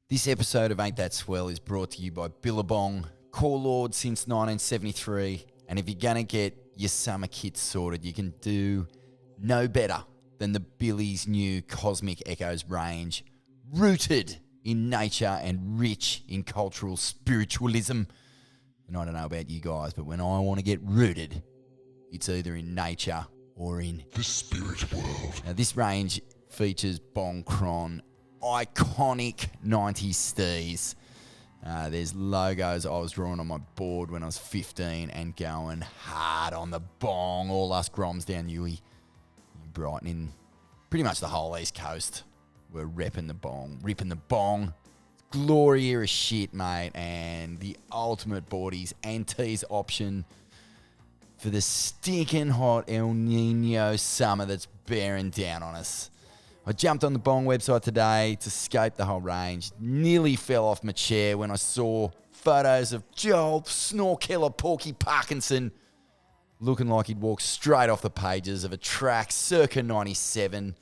This episode of Ain't That Swell is brought to you by Billabong, Core Lord since 1973. And if you're going to get your summer kit sorted, you can do no better than the Billy's new Cosmic Echoes range, rooted in nature and rich in cultural spiritualism. And I don't know about you guys, but when I want to get rooted, it's either in nature or in the spirit world. Now, this range features Bong Kron, iconic 90s stees. There's logos I was drawing on my board when I was 15 and going hard on the bong. All us groms down Newey, Brighton, in pretty much the whole East Coast were repping the bong, ripping the bong. Glory era shit, mate. And the ultimate boardies and tees option for the stinking hot El Nino summer that's bearing down on us. I jumped on the Bong website today to scope the whole range. Nearly fell off my chair when I saw photos of Joel Snorkeller Porky Parkinson looking like he'd walked straight off the pages of a track circa 97.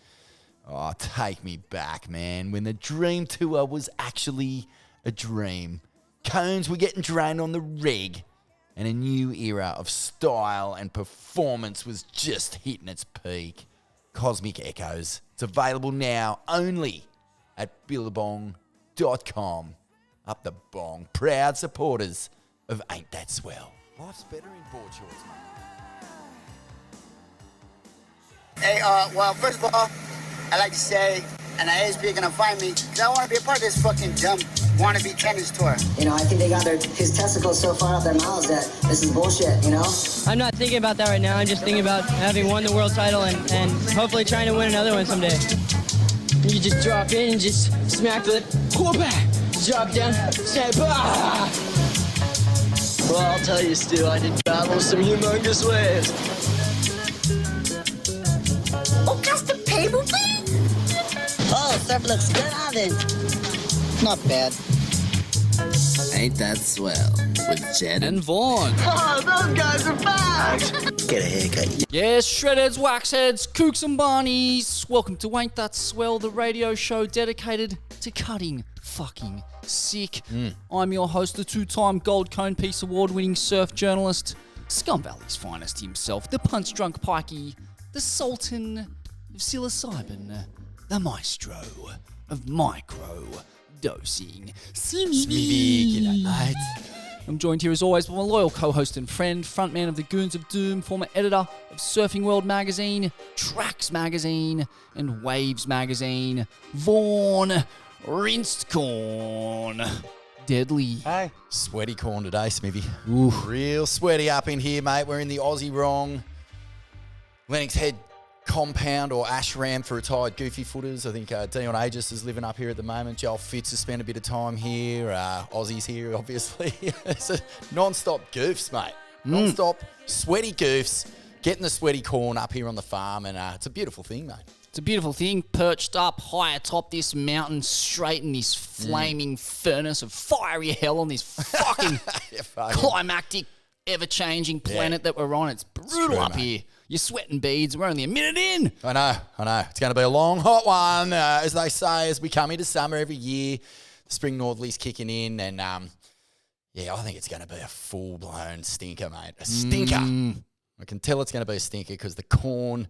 Oh, take me back, man, when the dream tour was actually a dream. Cones were getting drained on the reg, and a new era of style and performance was just hitting its peak. Cosmic Echoes. It's available now only at billabong.com. Up the bong. Proud supporters of Ain't That Swell. Life's better in board shorts, mate. Hey, well, first of all, I'd like to say, and I is gonna find me, because I want to be a part of this fucking dumb wannabe tennis tour. You know, I think they got his testicles so far up their mouths that this is bullshit, you know? I'm not thinking about that right now. I'm just thinking about having won the world title and hopefully trying to win another one someday. You just drop in and just smack the quarterback, drop down, snap, ah! Well, I'll tell you, Stu, I did battle some humongous waves. Oh, just a paper thing? Oh, surf looks good on it. Not bad. Ain't That Swell with Jed and Vaughn. Oh, those guys are back! Get a haircut. Yes, shredheads, waxheads, kooks and barneys. Welcome to Ain't That Swell, the radio show dedicated to cutting fucking sick. I'm your host, the two-time Gold Cone Piece Award-winning surf journalist, Scum Valley's finest himself, the punch-drunk pikey, the sultan of psilocybin, the maestro of micro-dosing, Smivy, g'day, mate. I'm joined here as always by my loyal co-host and friend, frontman of the Goons of Doom, former editor of Surfing World Magazine, Tracks Magazine, and Waves Magazine, Vaughn Rinsed Corn Deadly. Hey. Sweaty corn today, Smivy. Ooh. Real sweaty up in here, mate. We're in the Aussie wrong Lennox Head compound or ashram for retired goofy footers. I think Dion Aegis is living up here at the moment. Joel Fitz has spent a bit of time here. Aussie's here, obviously. It's a non-stop goofs, mate. Non-stop sweaty goofs, getting the sweaty corn up here on the farm, and it's a beautiful thing, mate. It's a beautiful thing, perched up high atop this mountain, straight in this flaming furnace of fiery hell on this fucking climactic, ever-changing planet that we're on. It's brutal true, up mate. here. You're sweating beads. We're only a minute in. I know. It's going to be a long, hot one, as they say, as we come into summer every year. The spring northerlies kicking in, and I think it's going to be a full-blown stinker, mate. A stinker. I can tell it's going to be a stinker because the corn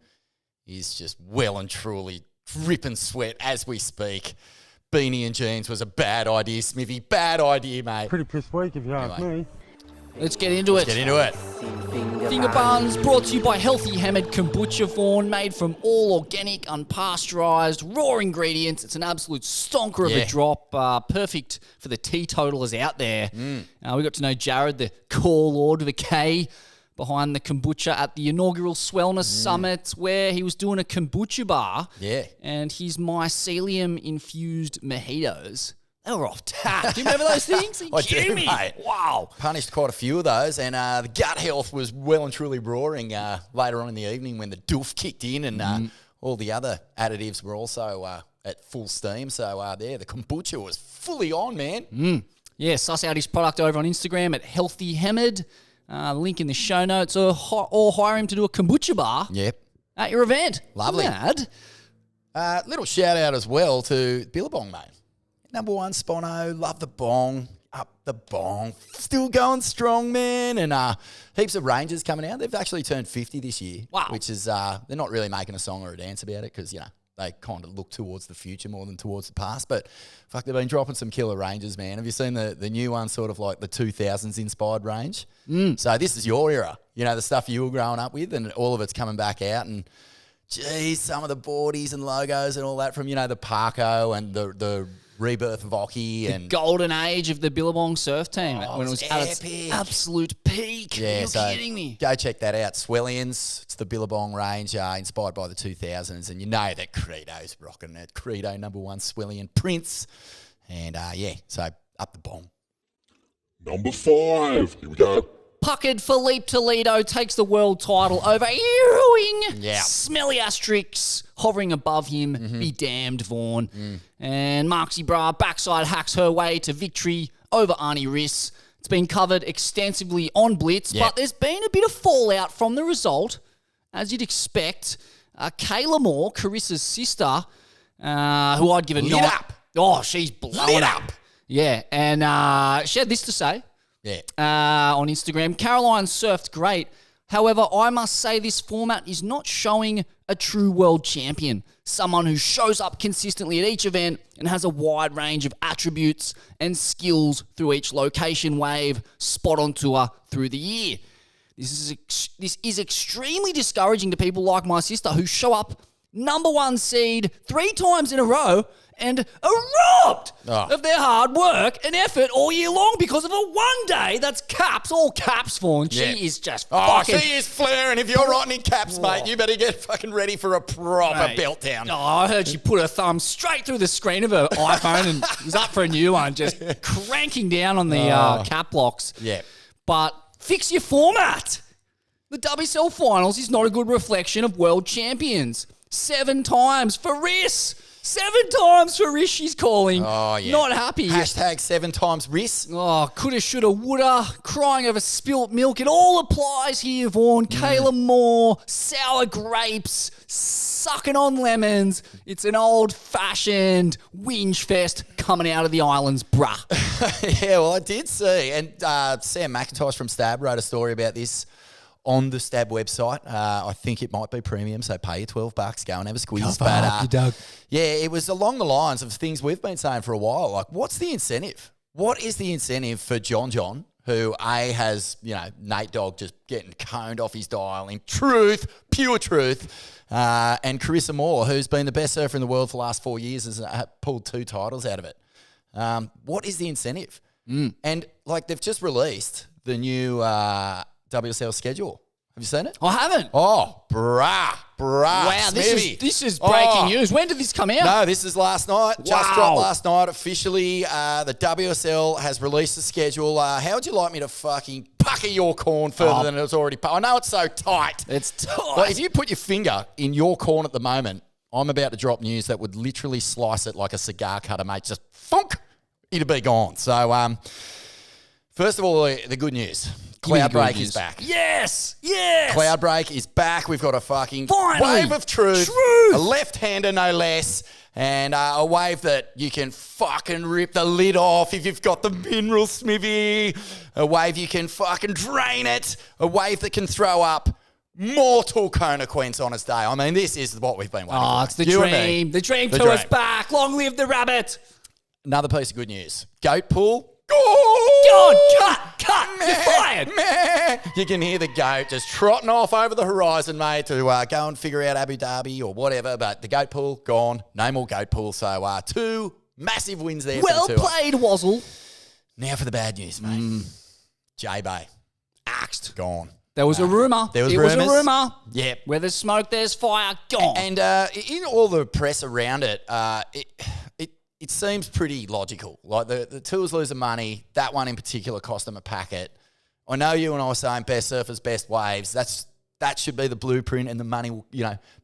is just well and truly dripping sweat as we speak. Beanie and jeans was a bad idea, Smithy. Bad idea, mate. Pretty pissed weak if you ask me. Let's get into it. Finger Buns brought to you by Healthy Hammered Kombucha Vaughn, made from all organic, unpasteurised, raw ingredients. It's an absolute stonker of a drop, perfect for the teetotalers out there. We got to know Jared, the core lord with a K, behind the kombucha at the inaugural Swellness Summit, where he was doing a kombucha bar. Yeah. And his mycelium-infused mojitos, they were off tap. Do you remember those things? I do, mate. Wow. Punished quite a few of those, and the gut health was well and truly roaring later on in the evening when the doof kicked in, and all the other additives were also at full steam. So, the kombucha was fully on, man. Yeah, suss out his product over on Instagram at Healthy Hammered. Link in the show notes, or hire him to do a kombucha bar at your event. Lovely. Mad. Little shout out as well to Billabong, mate. number one Spono, love the bong, up the bong, still going strong, man. And heaps of Rangers coming out. They've actually turned 50 this year. Wow. Which is, they're not really making a song or a dance about it because, you know, they kind of look towards the future more than towards the past. But, fuck, they've been dropping some killer Rangers, man. Have you seen the new one, sort of like the 2000s inspired range? So this is your era. You know, the stuff you were growing up with, and all of it's coming back out. And, geez, some of the boardies and logos and all that from, you know, the Parko and the rebirth of Occy and Golden age of the Billabong surf team when it was at its epic. absolute peak. Yeah, You're so kidding me. Go check that out. Swellians, it's the Billabong range, inspired by the 2000s, and you know that Credo's rocking it. Credo number one Swellian Prince, and so up the bomb. Number 5. Here we go. Puckered Fil Toledo takes the world title over Ewing. Yeah. Smelly asterisks hovering above him. Be damned, Vaughan. And Marksy Bra backside hacks her way to victory over Arnie Riss. It's been covered extensively on Blitz, but there's been a bit of fallout from the result, as you'd expect. Kayla Moore, Carissa's sister, who I'd give a Lit 9. up. Oh, she's blowing up. Yeah, and she had this to say. On Instagram. Caroline surfed great. However, I must say this format is not showing a true world champion, someone who shows up consistently at each event and has a wide range of attributes and skills through each location, wave, spot on tour through the year. This is extremely discouraging to people like my sister who show up number one seed 3 times in a row and are robbed of their hard work and effort all year long because of a one day that's caps, all caps, Vaughan. She is just fucking... she is flaring. If you're writing in caps, mate, you better get fucking ready for a proper meltdown. Oh, I heard she put her thumb straight through the screen of her iPhone and was up for a new one, just cranking down on the cap locks. Yeah. But fix your format. The WSL finals is not a good reflection of world champions. 7 times for Riss. 7 times for Riss, she's calling. Oh, yeah. Not happy. Hashtag 7 times Riss. Oh, coulda, shoulda, woulda. Crying over spilt milk. It all applies here, Vaughan. Kayla Moore, sour grapes, sucking on lemons. It's an old-fashioned whinge fest coming out of the islands, bruh. Yeah, well, I did see. And Sam McIntosh from Stab wrote a story about this on the Stab website. I think it might be premium, so pay your $12, go and have a squeeze. Yeah, it was along the lines of things we've been saying for a while. Like, what's the incentive? What is the incentive for John, who has, Nate Dogg just getting coned off his dial in truth, pure truth, and Carissa Moore, who's been the best surfer in the world for the last 4 years, has pulled 2 titles out of it. What is the incentive? And, they've just released the new WSL schedule. Have you seen it? I haven't. Oh, brah. Wow, Smithy. this is breaking news. When did this come out? No, this is last night. Just dropped last night officially. The WSL has released the schedule. How would you like me to fucking pucker your corn further than it's already I know it's so tight. It's tight. Well, if you put your finger in your corn at the moment, I'm about to drop news that would literally slice it like a cigar cutter, mate. Just funk, it'll be gone. So, first of all, the good news. Cloudbreak is back. Yes. Cloudbreak is back. We've got a fucking Finally. wave of truth. A left-hander, no less. And a wave that you can fucking rip the lid off if you've got the mineral smithy. A wave you can fucking drain it. A wave that can throw up mortal Konaquents on its day. I mean, this is what we've been waiting for. Oh, it's the dream. The dream tour is back. Long live the rabbit. Another piece of good news. Goat pool. God, cut. You're fired. You can hear the goat just trotting off over the horizon, mate, to go and figure out Abu Dhabi or whatever. But the goat pool, gone. No more goat pool. So 2 massive wins there Well for the tour. played, Wazzle. Now for the bad news, mate. J-Bay. Axed. Gone. There was a rumour. There was It rumours. was a rumour. Yep. Where there's smoke, there's fire. Gone. And in all the press around it, it seems pretty logical. Like the tours losing money. That one in particular cost them a packet. I know you and I were saying best surfers, best waves. That should be the blueprint, and the money will,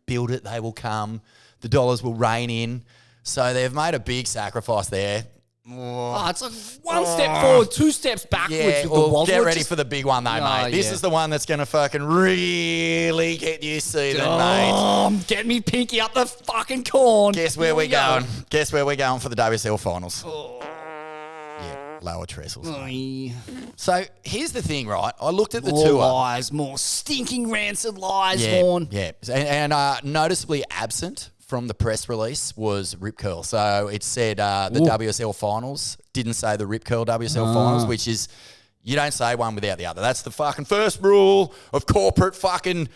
build it. They will come. The dollars will rain in. So they've made a big sacrifice there. Oh, it's like one step forward, two steps backwards. Yeah, with well, the get ready Just- for the big one, though, Oh, mate. This yeah. is the one that's going to fucking really get you seething, mate. Oh, get me pinky up the fucking corn. Guess where Here we're we go. going? Guess where we're going for the WSL finals? Yeah, lower trestles. Oy. So here's the thing, right? I looked at the More tour. lies, more stinking rancid lies, Yeah, Vaughn. yeah. And noticeably absent from the press release was Rip Curl. So it said the WSL finals, didn't say the Rip Curl WSL finals, which is, you don't say one without the other. That's the fucking first rule of corporate fucking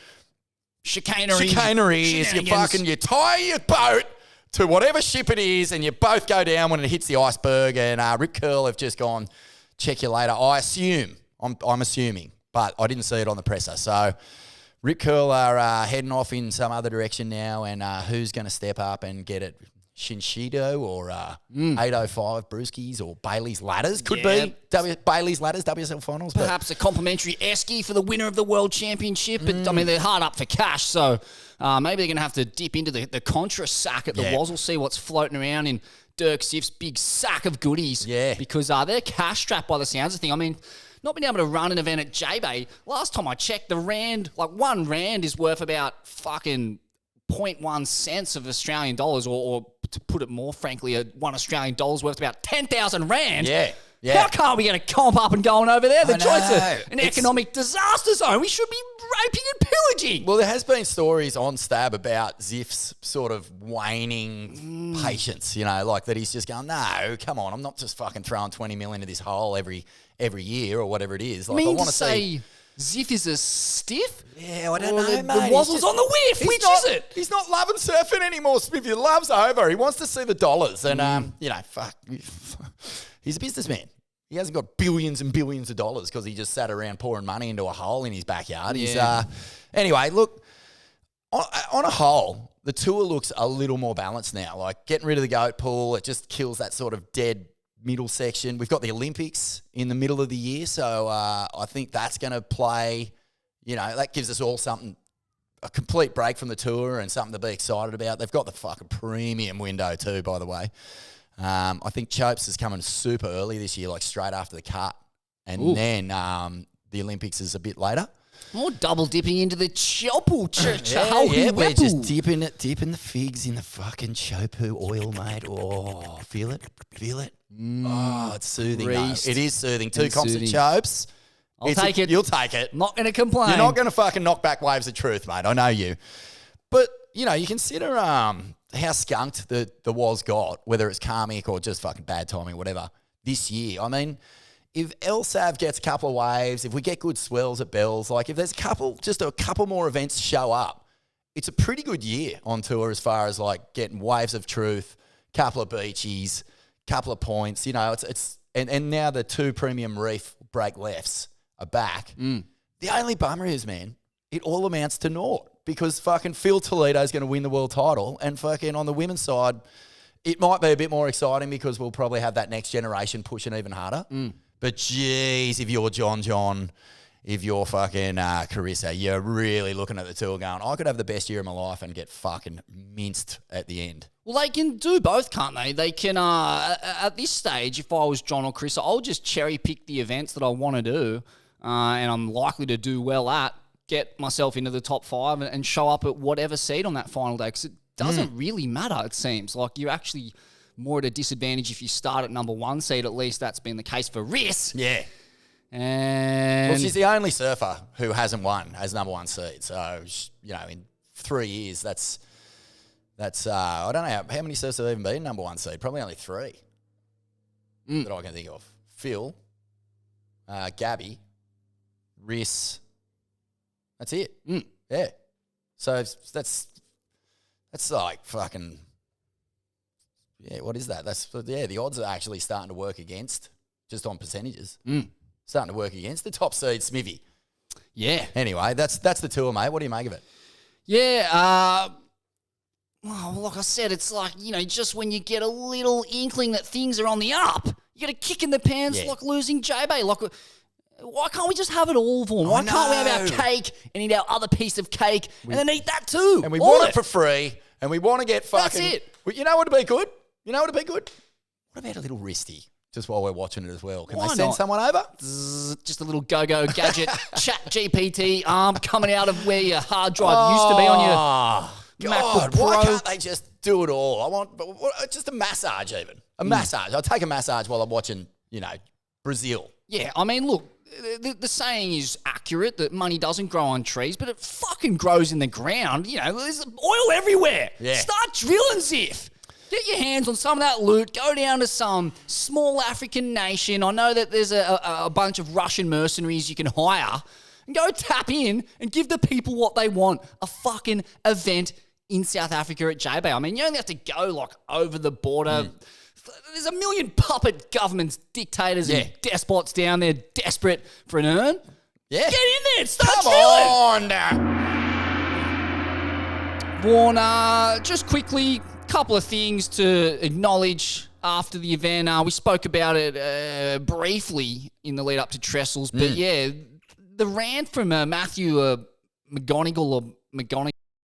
Chicanery. is you tie your boat to whatever ship it is and you both go down when it hits the iceberg, and Rip Curl have just gone, check you later. I assume, I'm assuming, but I didn't see it on the presser. So Rip Curl are heading off in some other direction now, and who's going to step up and get it? Shinshido or 805 Brewskis or Bailey's Ladders could be Bailey's Ladders WSL finals. Perhaps a complimentary esky for the winner of the world championship. But I mean, they're hard up for cash, so maybe they're going to have to dip into the Contra sack at the Woz. We'll see what's floating around in Dirk Siff's big sack of goodies. Yeah. Because they're cash strapped by the sounds of thing. I mean, not being able to run an event at J-Bay, last time I checked, the rand, like £1 is worth about fucking 0.1 cents of Australian dollars, or to put it more frankly, $1 Australian worth about 10,000 rand. Yeah. How can't we get a comp up and going over there? The I joint's know. an economic disaster zone. We should be raping and pillaging. Well, there has been stories on Stab about Ziff's sort of waning patience, like that he's just going, no, come on, I'm not just fucking throwing 20 mil into this hole every year or whatever it is. Like, I mean want to say Ziff is a stiff? Yeah, I don't Or know, the mate. Wazzle's on the whiff. He's Which not- is it? He's not loving surfing anymore, Smithy. The love's over. He wants to see the dollars. And, fuck. He's a businessman. He hasn't got billions and billions of dollars because he just sat around pouring money into a hole in his backyard. He's anyway, look, on a whole, the tour looks a little more balanced now. Like, getting rid of the goat pool, it just kills that sort of dead middle section. We've got the Olympics in the middle of the year, so I think that's going to play, that gives us all a complete break from the tour and something to be excited about. They've got the fucking premium window too, by the way. I think Chopes is coming super early this year, like straight after the cut. And then the Olympics is a bit later. More double dipping into the chopu. We're just dipping the figs in the fucking chopu oil, mate. Oh, feel it? Oh, it's soothing, though. Greased. It is soothing. 2 It's comps of soothing. Chopes. I'll take it. You'll take it. Not going to complain. You're not going to fucking knock back waves of truth, mate. I know you. But, you consider how skunked the Woz got, whether it's karmic or just fucking bad timing, whatever, this year. I mean, if LSAV gets a couple of waves, if we get good swells at Bells, like if there's just a couple more events show up, it's a pretty good year on tour as far as like getting waves of truth, couple of beachies, couple of points. It's and now the 2 premium reef break lefts are back. The only bummer is, man, it all amounts to naught because fucking Phil Toledo's going to win the world title, and fucking on the women's side, it might be a bit more exciting because we'll probably have that next generation pushing even harder. But geez, if you're John, if you're fucking Carissa, you're really looking at the tour going, I could have the best year of my life and get fucking minced at the end. Well, they can do both, can't they? They can, at this stage, if I was John or Chris, I'll just cherry pick the events that I want to do and I'm likely to do well at, get myself into the top 5 and show up at whatever seed on that final day, because it doesn't really matter, it seems. Like, you're actually more at a disadvantage if you start at number 1 seed. At least that's been the case for Riss. Yeah. And Well, she's the only surfer who hasn't won as number 1 seed. So, in 3 years, that's I don't know how many surfers have even been number 1 seed. Probably only 3 that I can think of. Phil, Gabby, Riss. That's it. Yeah. So that's like fucking, yeah, what is that? The odds are actually starting to work against, just on percentages. Starting to work against the top seed, Smithy. yeah. Anyway, that's the tour, mate. What do you make of it? Yeah, well, like I said, it's like, just when you get a little inkling that things are on the up, you get a kick in the pants like losing J-Bay. Like, why can't we just have it all, Vaughn? Why can't we have our cake and eat our other piece of cake and then eat that too? And we All want of it for free, and we want to get fucking... That's it. You know what would be good? What what about a little wristy? Just while we're watching it as well. Can Why they send not? someone over? Just a little go-go gadget, chat GPT arm coming out of where your hard drive used to be on your MacBook Pro. Why can't they just do it all? I want just a massage even. A massage. I'll take a massage while I'm watching, Brazil. Yeah, I mean, look, the saying is accurate that money doesn't grow on trees, but it fucking grows in the ground. There's oil everywhere. Yeah. Start drilling, Ziff. Get your hands on some of that loot. Go down to some small African nation. I know that there's a bunch of Russian mercenaries you can hire. And go tap in and give the people what they want. A fucking event in South Africa at J-Bay. I mean, you only have to go, over the border. There's a million puppet governments, dictators, and despots down there desperate for an earn. Yeah. Get in there and start Come drilling. on. Warner, just quickly, couple of things to acknowledge after the event. We spoke about it briefly in the lead up to Trestles, but the rant from Matthew McGonigal or McGonigal.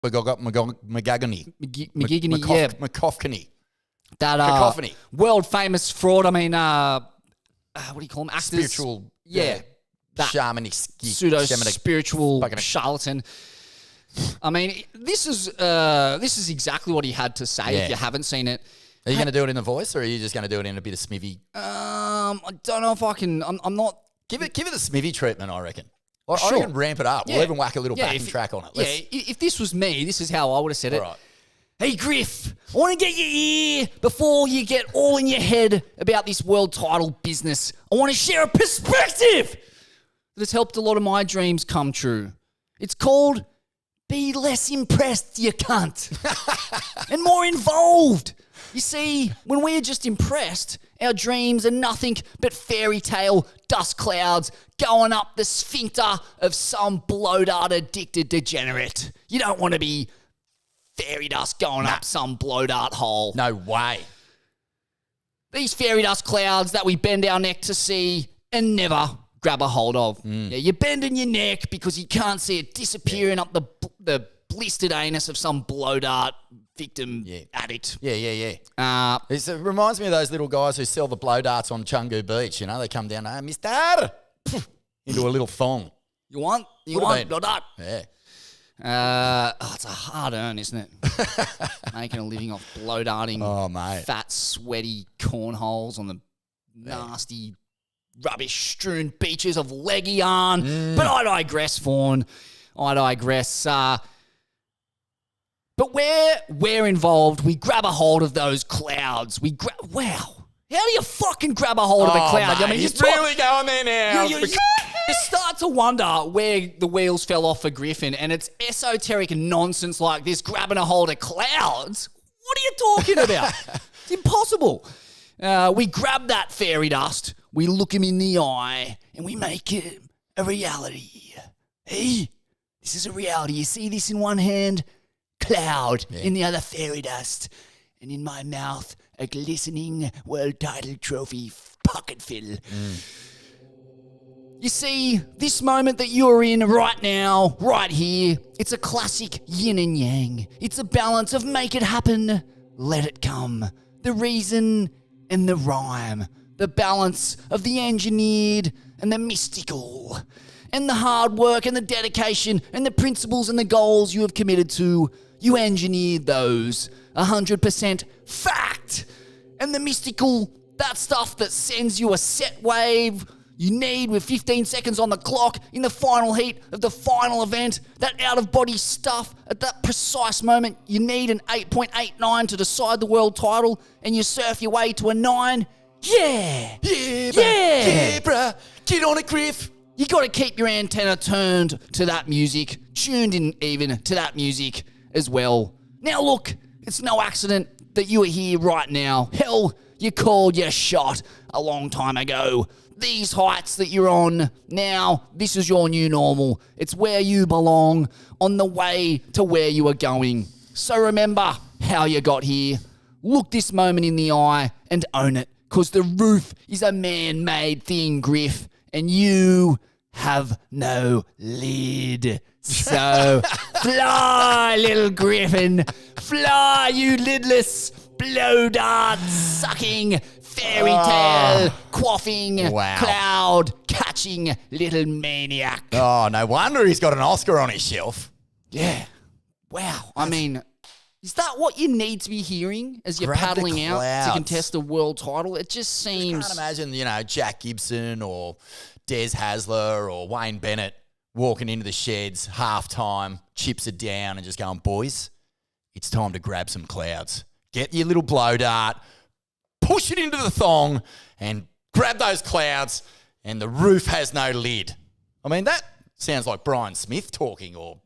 McGagany. McCoffkany. That Cacophony. world famous fraud. I mean, what do you call them? Actors. Spiritual. Yeah. That Shamanic. pseudo spiritual charlatan. I mean, this is exactly what he had to say. Yeah. If you haven't seen it, Are you going to do it in the voice, or are you just going to do it in a bit of Smivy? I don't know if I can. I'm not. Give it the Smivy treatment, I reckon. I Sure. reckon ramp it up. Yeah. We'll even whack a little backing if- track on it. If this was me, this is how I would have said it. All right. Hey, Griff, I want to get your ear before you get all in your head about this world title business. I want to share a perspective that has helped a lot of my dreams come true. It's called Be Less Impressed, You Cunt, and more involved. You see, when we're just impressed, our dreams are nothing but fairy tale dust clouds going up the sphincter of some blow-dart addicted degenerate. You don't want to be fairy dust going up some blow-dart hole. No way. These fairy dust clouds that we bend our neck to see and never grab a hold of. Yeah, you're bending your neck because you can't see it disappearing up the blistered anus of some blow-dart victim addict. Yeah. It reminds me of those little guys who sell the blow darts on Chungu Beach. They come down, mister, into a little thong. You want Would've blow dart? Yeah. It's a hard earn, isn't it? Making a living off blow darting fat, sweaty cornholes on the nasty, rubbish-strewn beaches of Legian. But I digress, Fawn. I digress. But where we're involved, we grab a hold of those clouds. Wow. How do you fucking grab a hold of a cloud? Mate, I mean, he's really going there now. You start to wonder where the wheels fell off for Griffin, and it's esoteric nonsense like this, grabbing a hold of clouds. What are you talking about? It's impossible. We grab that fairy dust, we look him in the eye, and we make it a reality. Hey, this is a reality. You see this in one hand? Cloud. In the other, fairy dust. And in my mouth, a glistening world title trophy, Puckered Fil. You see, this moment that you're in right now, right here, it's a classic yin and yang. It's a balance of make it happen, let it come. The reason and the rhyme. The balance of the engineered and the mystical. And the hard work and the dedication and the principles and the goals you have committed to. You engineered those. 100% fact. And the mystical, that stuff that sends you a set wave you need with 15 seconds on the clock in the final heat of the final event, that out-of-body stuff at that precise moment you need an 8.89 to decide the world title and you surf your way to a 9. Yeah, bruh, get on it, Griff. You got to keep your antenna turned to that music, tuned in even to that music as well. Now look, it's no accident that you are here right now. Hell, you called your shot a long time ago. These heights that you're on now, this is your new normal. It's where you belong, on the way to where you are going. So remember how you got here. Look this moment in the eye and own it, because the roof is a man-made thing, Griff, and you have no lid. So fly, little griffin. Fly, you lidless, blow dart sucking, fairy tale, quaffing, Wow. cloud, catching little maniac. Oh, no wonder he's got an Oscar on his shelf. Yeah. Wow. I mean, is that what you need to be hearing as you're Grab the paddling out to clouds. contest a world title? It just I seems... can't imagine, Jack Gibson or Des Hasler or Wayne Bennett walking into the sheds, halftime, chips are down and just going, boys, it's time to grab some clouds. Get your little blow dart, push it into the thong and grab those clouds and the roof has no lid. I mean, that sounds like Brian Smith talking or,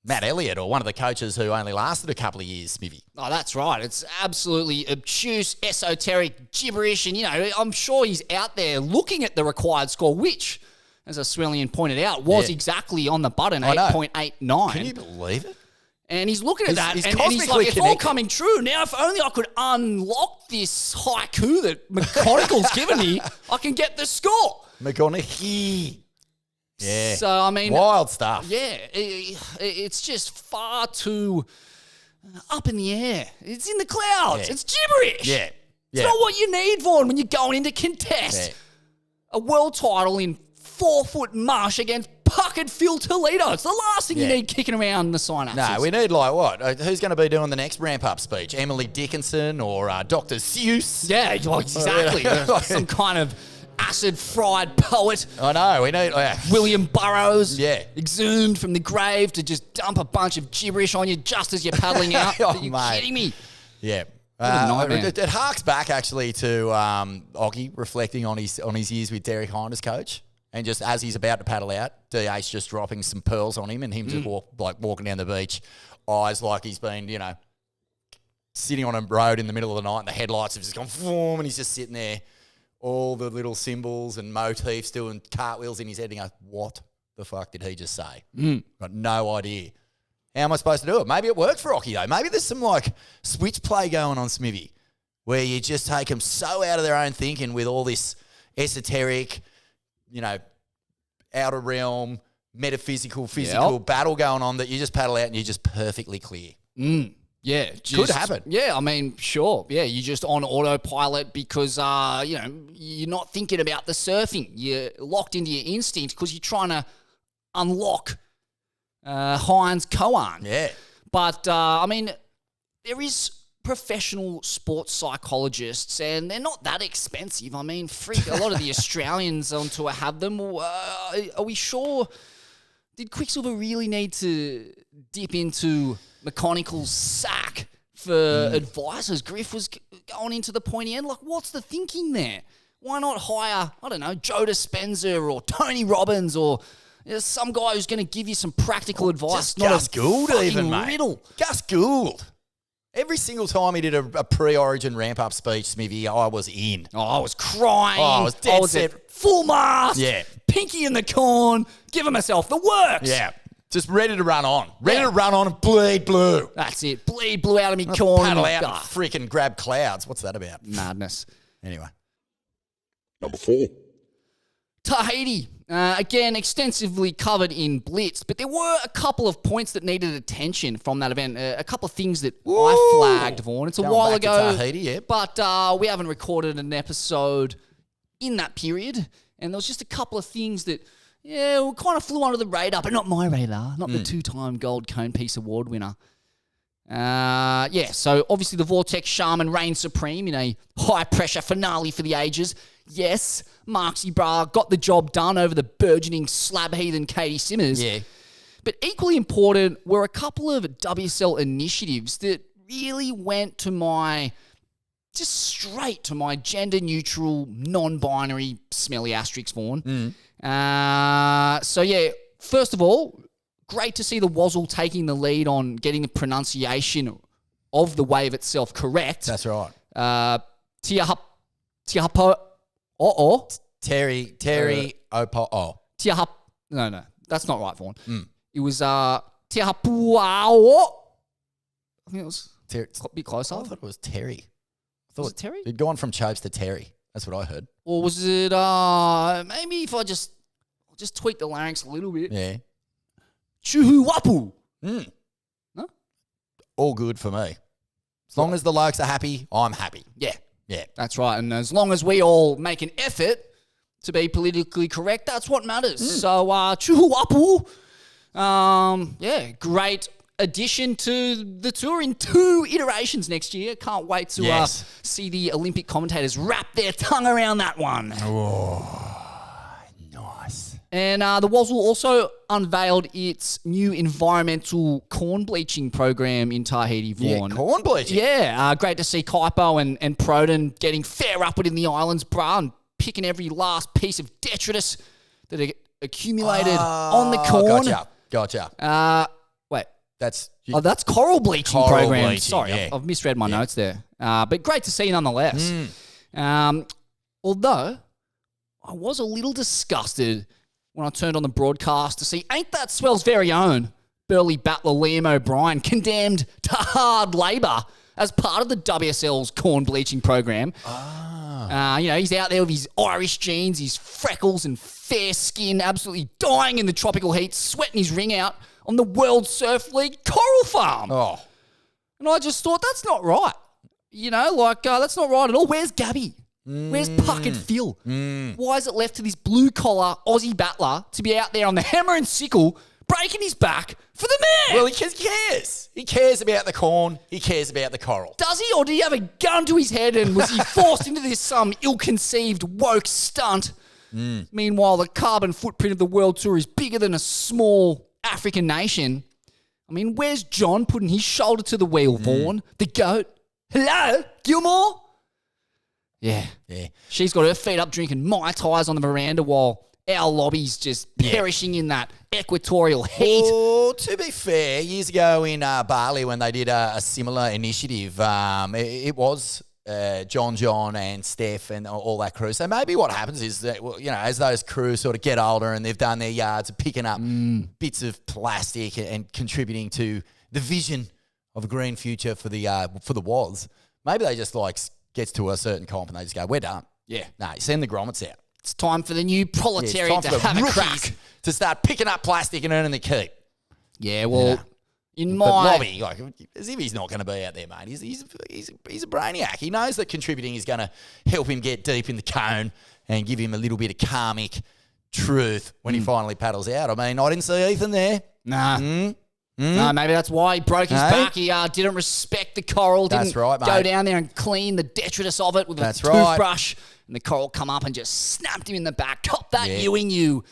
Matt Elliott or one of the coaches who only lasted a couple of years, Smithy. Oh, that's right. It's absolutely obtuse, esoteric gibberish. And, I'm sure he's out there looking at the required score, which, as Swellian pointed out, was exactly on the button, I know. 8.89. Can you believe it? And he's looking at that, he's and he's cosmically like, it's all connected. coming true. Now, if only I could unlock this haiku that McConaughey's given me, I can get the score. McConaughey. Yeah. So, I mean... Wild stuff. Yeah, it's just far too up in the air. It's in the clouds. Yeah. It's gibberish. Yeah. It's not what you need, Vaughan, when you're going in to contest a world title in 4-foot mush against Puckered Fil Toledo. It's the last thing you need kicking around the synapses. No, we need like what? Who's going to be doing the next ramp-up speech? Emily Dickinson or Dr. Seuss? Yeah, well, exactly. Some kind of acid-fried poet. I know, we need... William Burroughs. Yeah. Exhumed from the grave to just dump a bunch of gibberish on you just as you're paddling out. Oh, Are you mate. kidding me? Yeah. a nightmare. It harks back actually to Oggy reflecting on his years with Derek Hinder's coach. And just as he's about to paddle out, DH just dropping some pearls on him and him just walking down the beach, eyes like he's been, sitting on a road in the middle of the night and the headlights have just gone boom, and he's just sitting there, all the little symbols and motifs doing cartwheels in his head and he goes, what the fuck did he just say? Got no idea. How am I supposed to do it? Maybe it worked for Rocky though. Maybe there's some switch play going on, Smithy, where you just take them so out of their own thinking with all this esoteric, outer realm, metaphysical, physical battle going on that you just paddle out and you're just perfectly clear. Yeah. Could happen. Yeah, I mean, sure. Yeah, you're just on autopilot because, you're not thinking about the surfing. You're locked into your instincts because you're trying to unlock Heinz koan. Yeah. But, there is professional sports psychologists and they're not that expensive. I mean, a lot of the Australians on tour have them. Are we sure? Did Quicksilver really need to dip into McConaughey's sack for advice as Griff was going into the pointy end? What's the thinking there? Why not hire, I don't know, Joe Dispenza or Tony Robbins or some guy who's going to give you some practical advice? Just Gus Gould fucking even, mate. riddle. Gus Gould. Every single time he did a pre-origin ramp-up speech, Smithy, I was in. Oh, I was crying. Oh, I was dead set. at full mast. Yeah. Pinky in the corn. Giving myself the works. Yeah. Just ready to run on. Ready to run on and bleed blue. That's it. Bleed blue out of me corn. Paddle out and freaking grab clouds. What's that about? Madness. Anyway. Number 4. Tahiti. Again, extensively covered in Blitz, but there were a couple of points that needed attention from that event. A couple of things that I flagged, Vaughan. It's a Going while back to ago. Tahiti, yeah. But we haven't recorded an episode in that period. And there was just a couple of things that, kind of flew under the radar, but not my radar. Not the 2-time Gold Cone Piece Award winner. So obviously the Vortex Shaman reigned supreme in a high-pressure finale for the ages. Yes, Marksy Bra got the job done over the burgeoning slab heathen Katie Simmers. Yeah. But equally important were a couple of WSL initiatives that really went to straight to my gender-neutral, non-binary, smelly asterisk, Vaughan. First of all, great to see the Wazzle taking the lead on getting the pronunciation of the wave itself correct. That's right. Tiahapo. Terry Opo. Tiahap. No, that's not right, Vaughan. It was Tiahapuao. I think it was a bit closer. I thought it was Terry. Was it Terry? It'd gone from Chopes to Terry. That's what I heard. Or was it maybe if I just tweak the larynx a little bit. Yeah. Chuhuwapu. No? No? All good for me. As long as the blokes are happy, I'm happy. Yeah. Yeah. That's right. And as long as we all make an effort to be politically correct, that's what matters. So, chuhuapu. Great addition to the tour in 2 iterations next year. Can't wait to see the Olympic commentators wrap their tongue around that one. Oh, nice. And the Woz also unveiled its new environmental corn bleaching program in Tahiti, Vaughan. Yeah, corn bleaching. Yeah, great to see Kaipo and Proden getting fair upward in the islands, bruh, and picking every last piece of detritus that accumulated on the corn. Gotcha. Wait. That's coral bleaching Coral program. bleaching, Sorry, yeah. I've misread my notes there. But great to see nonetheless. Although I was a little disgusted when I turned on the broadcast to see Ain't That Swell's very own burly battler Liam O'Brien condemned to hard labour as part of the WSL's corn bleaching program. He's out there with his Irish genes, his freckles and fair skin, absolutely dying in the tropical heat, sweating his ring out on the World Surf League coral farm. Oh. And I just thought, that's not right. That's not right at all. Where's Gabby? Where's Puckered Fil? Why is it left to this blue-collar Aussie battler to be out there on the hammer and sickle breaking his back for the man? Well, he cares. He cares about the corn. He cares about the coral. Does he? Or did he have a gun to his head and was he forced into this ill-conceived woke stunt? Meanwhile, the carbon footprint of the World Tour is bigger than a small African nation. I mean, where's John putting his shoulder to the wheel, Vaughan? The GOAT? Hello? Gilmore? Yeah. She's got her feet up drinking Mai Tais on the veranda while our lobby's just perishing in that equatorial heat. Oh, to be fair, years ago in Bali when they did a similar initiative, it was John and Steph and all that crew. So maybe what happens is that, as those crews sort of get older and they've done their yards of picking up bits of plastic and contributing to the vision of a green future for the Woz, maybe they just gets to a certain comp and they just go, we're done. Yeah. No, send the grommets out. It's time for the new proletariat to It's time have for the a rookies crack. to start picking up plastic and earning the keep. Yeah, well, in But my... Lobby, as if he's not going to be out there, mate. He's a brainiac. He knows that contributing is going to help him get deep in the cone and give him a little bit of karmic truth when he finally paddles out. I mean, I didn't see Ethan there. Nah. No, maybe that's why he broke his back. He didn't respect the coral. That's right, Go mate. down there and clean the detritus of it with That's a right. toothbrush. And the coral come up and just snapped him in the back. Cop that, Ewing, you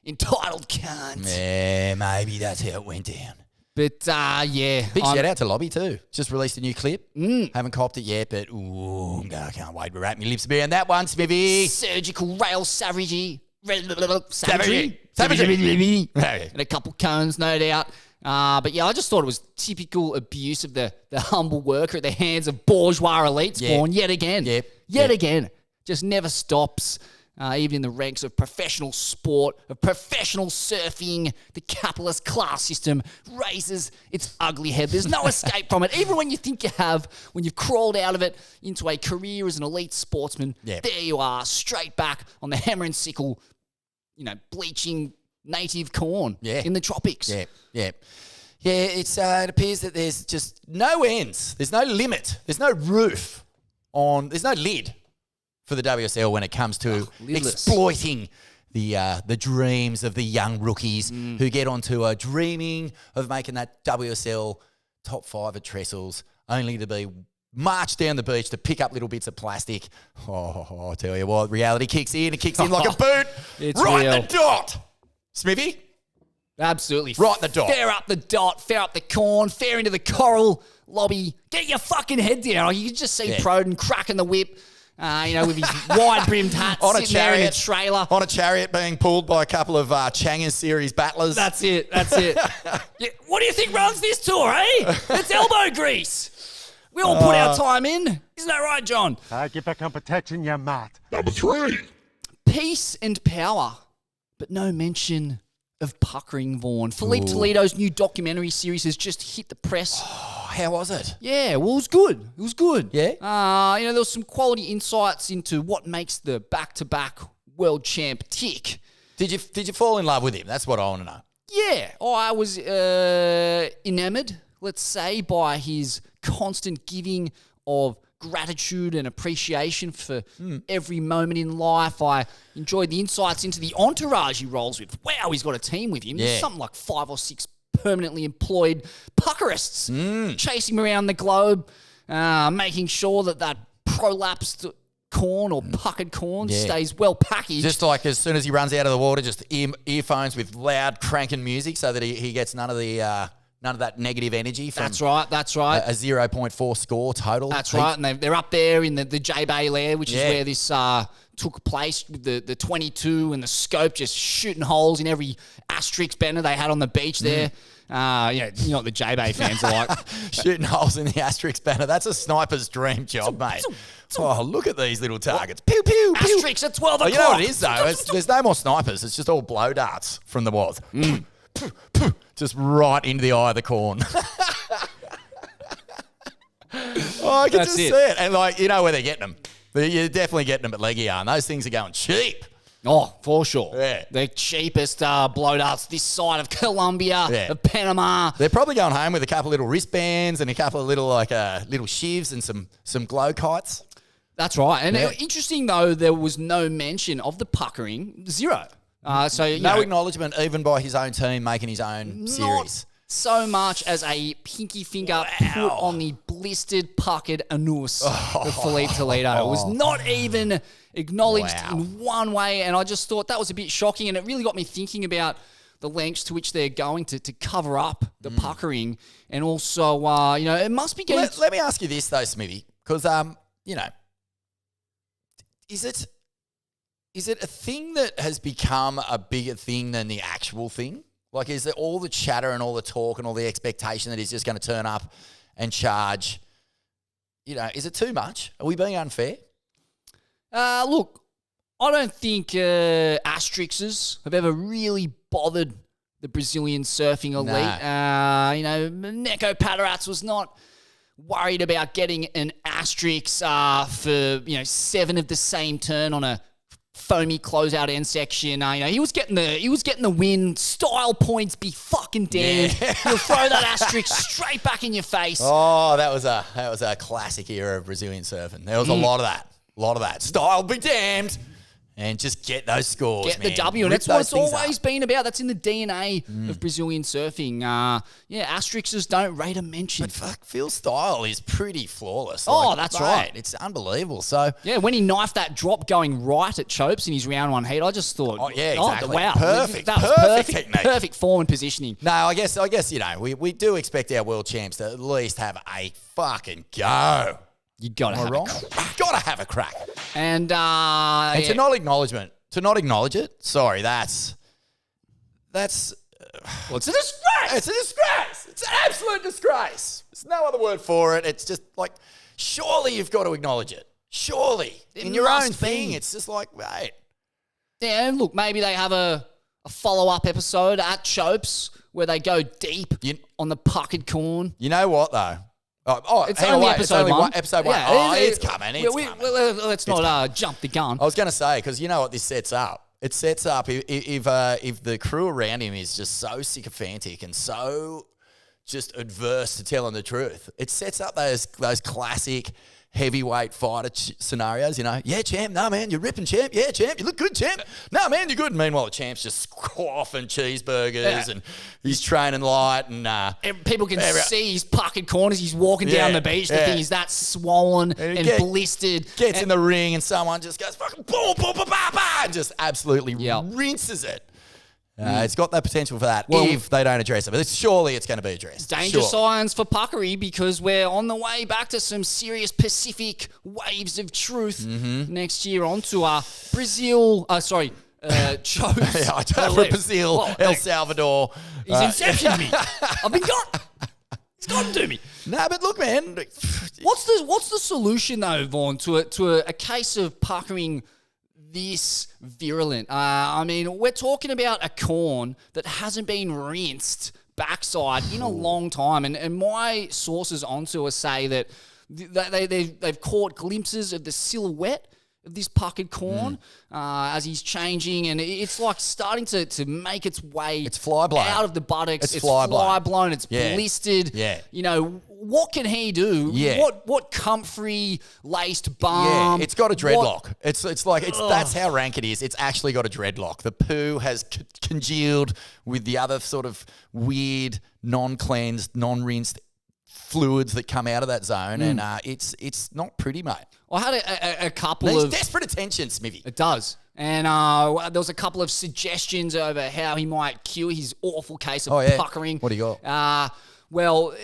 entitled cunt. Yeah, maybe that's how it went down. But, Big shout out to Lobby too. Just released a new clip. Haven't copped it yet, but I can't wait to wrap my lips around that one, Smithy. surgical rail savagery. Savagery. And a couple cones, no doubt. But I just thought it was typical abuse of the humble worker at the hands of bourgeois elites, born yet again. Yet again. Just never stops. Even in the ranks of professional sport, of professional surfing, the capitalist class system raises its ugly head. There's no escape from it. Even when you think you have, when you've crawled out of it into a career as an elite sportsman, there you are, straight back on the hammer and sickle, bleaching native corn in the tropics. Yeah, it appears that there's just no ends. There's no limit. There's no roof there's no lid for the WSL when it comes to exploiting the dreams of the young rookies who get onto dreaming of making that WSL top 5 at Trestles, only to be marched down the beach to pick up little bits of plastic. Oh, I tell you what, reality kicks in. It kicks in like a boot. It's right real. in the dot. Smithy? Absolutely. Right in the dot. Fair up the dot, fair up the corn, fair into the coral. Lobby, get your fucking head down. You can just see Proden cracking the whip. With his wide-brimmed hat on a sitting there in a chariot, trailer. On a chariot being pulled by a couple of Changers series battlers. That's it. What do you think runs this tour, eh? It's elbow grease. We all put our time in. Isn't that right, John? Get back on protection, you mat. Number 3. Peace and power, but no mention of puckering, Vaughan. Philippe Toledo's new documentary series has just hit the press. How was it? Yeah, well, it was good. Yeah? There was some quality insights into what makes the back-to-back world champ tick. Did you fall in love with him? That's what I want to know. Yeah, I was enamored, let's say, by his constant giving of gratitude and appreciation for every moment in life. I enjoyed the insights into the entourage he rolls with. Wow, he's got a team with him. Yeah. There's something like 5 or 6 permanently employed puckerists chasing him around the globe, making sure that prolapsed corn or puckered corn stays well packaged. Just like as soon as he runs out of the water, just earphones with loud cranking music so that he gets none of that negative energy from That's right. a 0.4 score total. That's right, and they're up there in the J Bay lair, which is where this took place with the 22 and the scope just shooting holes in every asterisk banner they had on the beach there. You know what the J Bay fans are like. Shooting holes in the asterisk banner. That's a sniper's dream job, mate. Oh, look at these little targets. Pew, pew, pew. Asterisks at 12 o'clock. You know what it is, though? There's no more snipers. It's just all blow darts from the Woz. Just right into the eye of the corn. I can just see it. And, like, you know where they're getting them. You're definitely getting them at Legia, and those things are going cheap. Oh, for sure. Yeah. The cheapest blow darts this side of Colombia, of Panama. They're probably going home with a couple of little wristbands and a couple of little little shivs and some glow kites. That's right. And interesting, though, there was no mention of the puckering. Zero. So no acknowledgement even by his own team making his own series. So much as a pinky finger put on the blistered, puckered anus of Felipe Toledo. It was not even acknowledged in one way, and I just thought that was a bit shocking, and it really got me thinking about the lengths to which they're going to cover up the puckering, and also, it must be getting... Let me ask you this, though, Smithy, because, is it a thing that has become a bigger thing than the actual thing? Like, is it all the chatter and all the talk and all the expectation that he's just going to turn up and charge? Is it too much? Are we being unfair? Look, I don't think asterisks have ever really bothered the Brazilian surfing elite. Neko Padarats was not worried about getting an asterisk for 7 of the same turn on a foamy closeout end section. He was getting the win. Style points be fucking damned. He'll throw that asterisk straight back in your face. Oh, that was a classic era of Brazilian surfing. There was a lot of that. Style be damned. And just get those scores, Get the W. And that's what it's always been about. That's in the DNA of Brazilian surfing. Asterisks don't rate a mention. But fuck, Phil's style is pretty flawless. That's right. It's unbelievable. So when he knifed that drop going right at Chopes in his round 1 heat, I just thought, exactly. Wow. Perfect. That was perfect technique. Perfect form and positioning. No, I guess we do expect our world champs to at least have a fucking go. You gotta have wrong? Gotta have a crack. And to not acknowledge it. Sorry, that's. Well, it's a disgrace. It's a disgrace. It's an absolute disgrace. There's no other word for it. It's just like, surely you've got to acknowledge it. Surely in your own thing, it's just like, mate. Yeah, and look, maybe they have a follow-up episode at Chopes where they go deep on the puckered corn. You know what though? It's only episode one. Episode 1. Yeah, it's coming. Let's not jump the gun. I was going to say, because you know what this sets up? It sets up if the crew around him is just so sycophantic and so just adverse to telling the truth. It sets up those classic heavyweight fighter scenarios, Yeah, champ. No, man, you're ripping, champ. Yeah, champ. You look good, champ. No, man, you're good. And meanwhile, the champ's just quaffing cheeserburgers and he's training light and... people can see his puckered corners. He's walking down the beach. The thing is that swollen and blistered. Gets in the ring and someone just goes fucking boom, boom, boom, boom, boom, and just absolutely rinses it. It's got that potential for that if they don't address it. But surely it's going to be addressed. Danger signs for puckery because we're on the way back to some serious Pacific waves of truth next year onto Brazil. Chopes. I don't know, Brazil, El Salvador. He's inceptioned me. I've been gone. He's gotten to me. No, but look, man. What's the solution though, Vaughn, to a case of puckering this virulent? We're talking about a corn that hasn't been rinsed backside in a long time, and my sources onto us say that they've caught glimpses of the silhouette of this puckered corn as he's changing, and it's like starting to make its way. It's fly blown out of the buttocks. It's fly blown. It's blistered. Yeah. You know, what can he do? Yeah. What comfrey laced bum? Yeah, it's got a dreadlock. That's how rank it is. It's actually got a dreadlock. The poo has congealed with the other sort of weird, non-cleansed, non-rinsed fluids that come out of that zone, and it's not pretty, mate. I had a couple Needs of desperate attention, Smithy. It does. And there was a couple of suggestions over how he might cure his awful case of puckering. What do you got? Well,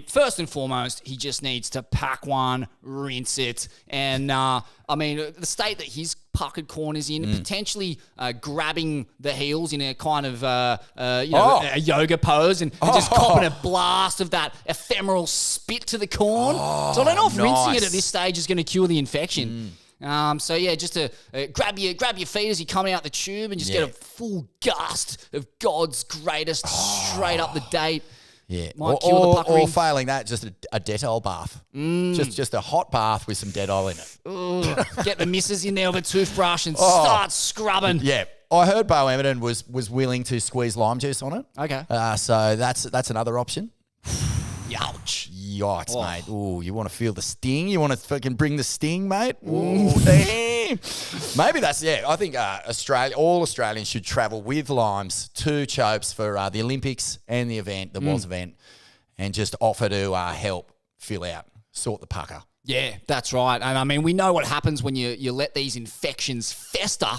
first and foremost, he just needs to pack one, rinse it. And, the state that his puckered corn is in, potentially grabbing the heels in a kind of, a yoga pose and just copping a blast of that ephemeral spit to the corn. So I don't know if rinsing it at this stage is going to cure the infection. Just to grab your feet as you come out the tube and just get a full gust of God's greatest straight up the date. Yeah, Might cure the puckering. Or failing that, just a Dettol bath. Just a hot bath with some Dettol in it. Get the missus in there with a toothbrush and start scrubbing. Yeah, I heard Bo Emmerton was willing to squeeze lime juice on it. Okay. So that's another option. Ouch. Yikes, mate. Ooh, you want to feel the sting? You want to fucking bring the sting, mate? Ooh, damn. Maybe that's, I think all Australians should travel with limes to Chopes for the Olympics and the event, the Woz event, and just offer to help fill out, sort the pucker. Yeah, that's right. And we know what happens when you let these infections fester.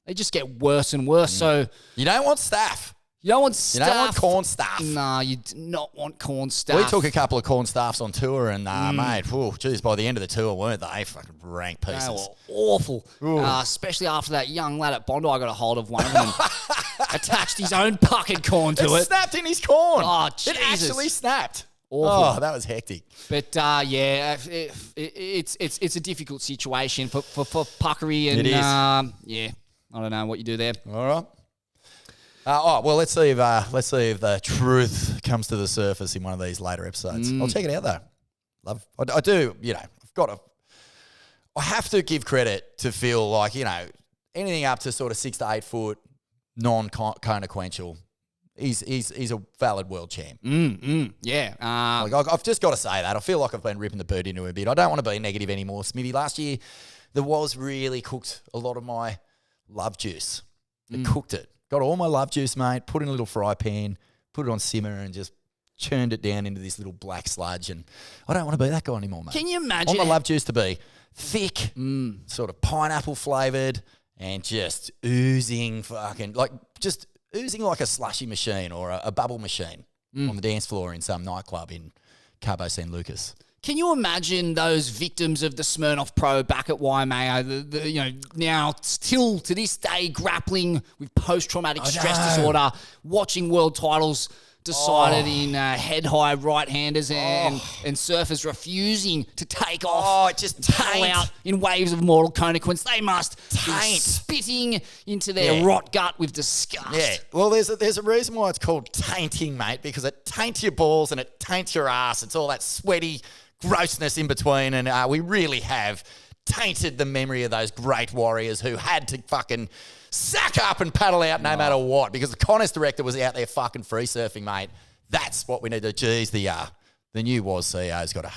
They just get worse and worse. So you don't want staph. You don't want staph. You don't want corn staff. No, you do not want corn staff. We took a couple of corn staffs on tour and, mate, geez, by the end of the tour, weren't they? Fucking rank pieces. They were awful. Especially after that young lad at Bondi got a hold of one of them and attached his own puckered corn to it. It snapped in his corn. Oh, Jesus. It actually snapped. Awful. Oh, that was hectic. But, it's a difficult situation for puckery. And, it is. I don't know what you do there. All right. Well, let's see if the truth comes to the surface in one of these later episodes. I'll check it out though. I do. I have to give credit to Phil. Like, anything up to sort of 6 to 8 foot, non-consequential. He's a valid world champ. Yeah. I've just got to say that. I feel like I've been ripping the boot into him a bit. I don't want to be negative anymore, Smithy. Last year, the Woz really cooked a lot of my love juice. It cooked it. Got all my love juice, mate, put in a little fry pan, put it on simmer and just churned it down into this little black sludge. And I don't want to be that guy anymore, mate. Can you imagine? I want my love juice to be thick, sort of pineapple flavoured and just oozing oozing like a slushy machine or a bubble machine on the dance floor in some nightclub in Cabo San Lucas. Can you imagine those victims of the Smirnoff Pro back at Waimea, now still to this day grappling with post-traumatic stress disorder, watching world titles decided in head-high right-handers and surfers refusing to take off, just pull out in waves of mortal consequence. They must be spitting into their rot gut with disgust. Yeah, well, there's a reason why it's called tainting, mate, because it taints your balls and it taints your ass. It's all that sweaty grossness in between, and we really have tainted the memory of those great warriors who had to fucking sack up and paddle out no matter what, because the contest director was out there fucking free surfing, mate. That's what we need to. Geez, the new Woz CEO's got a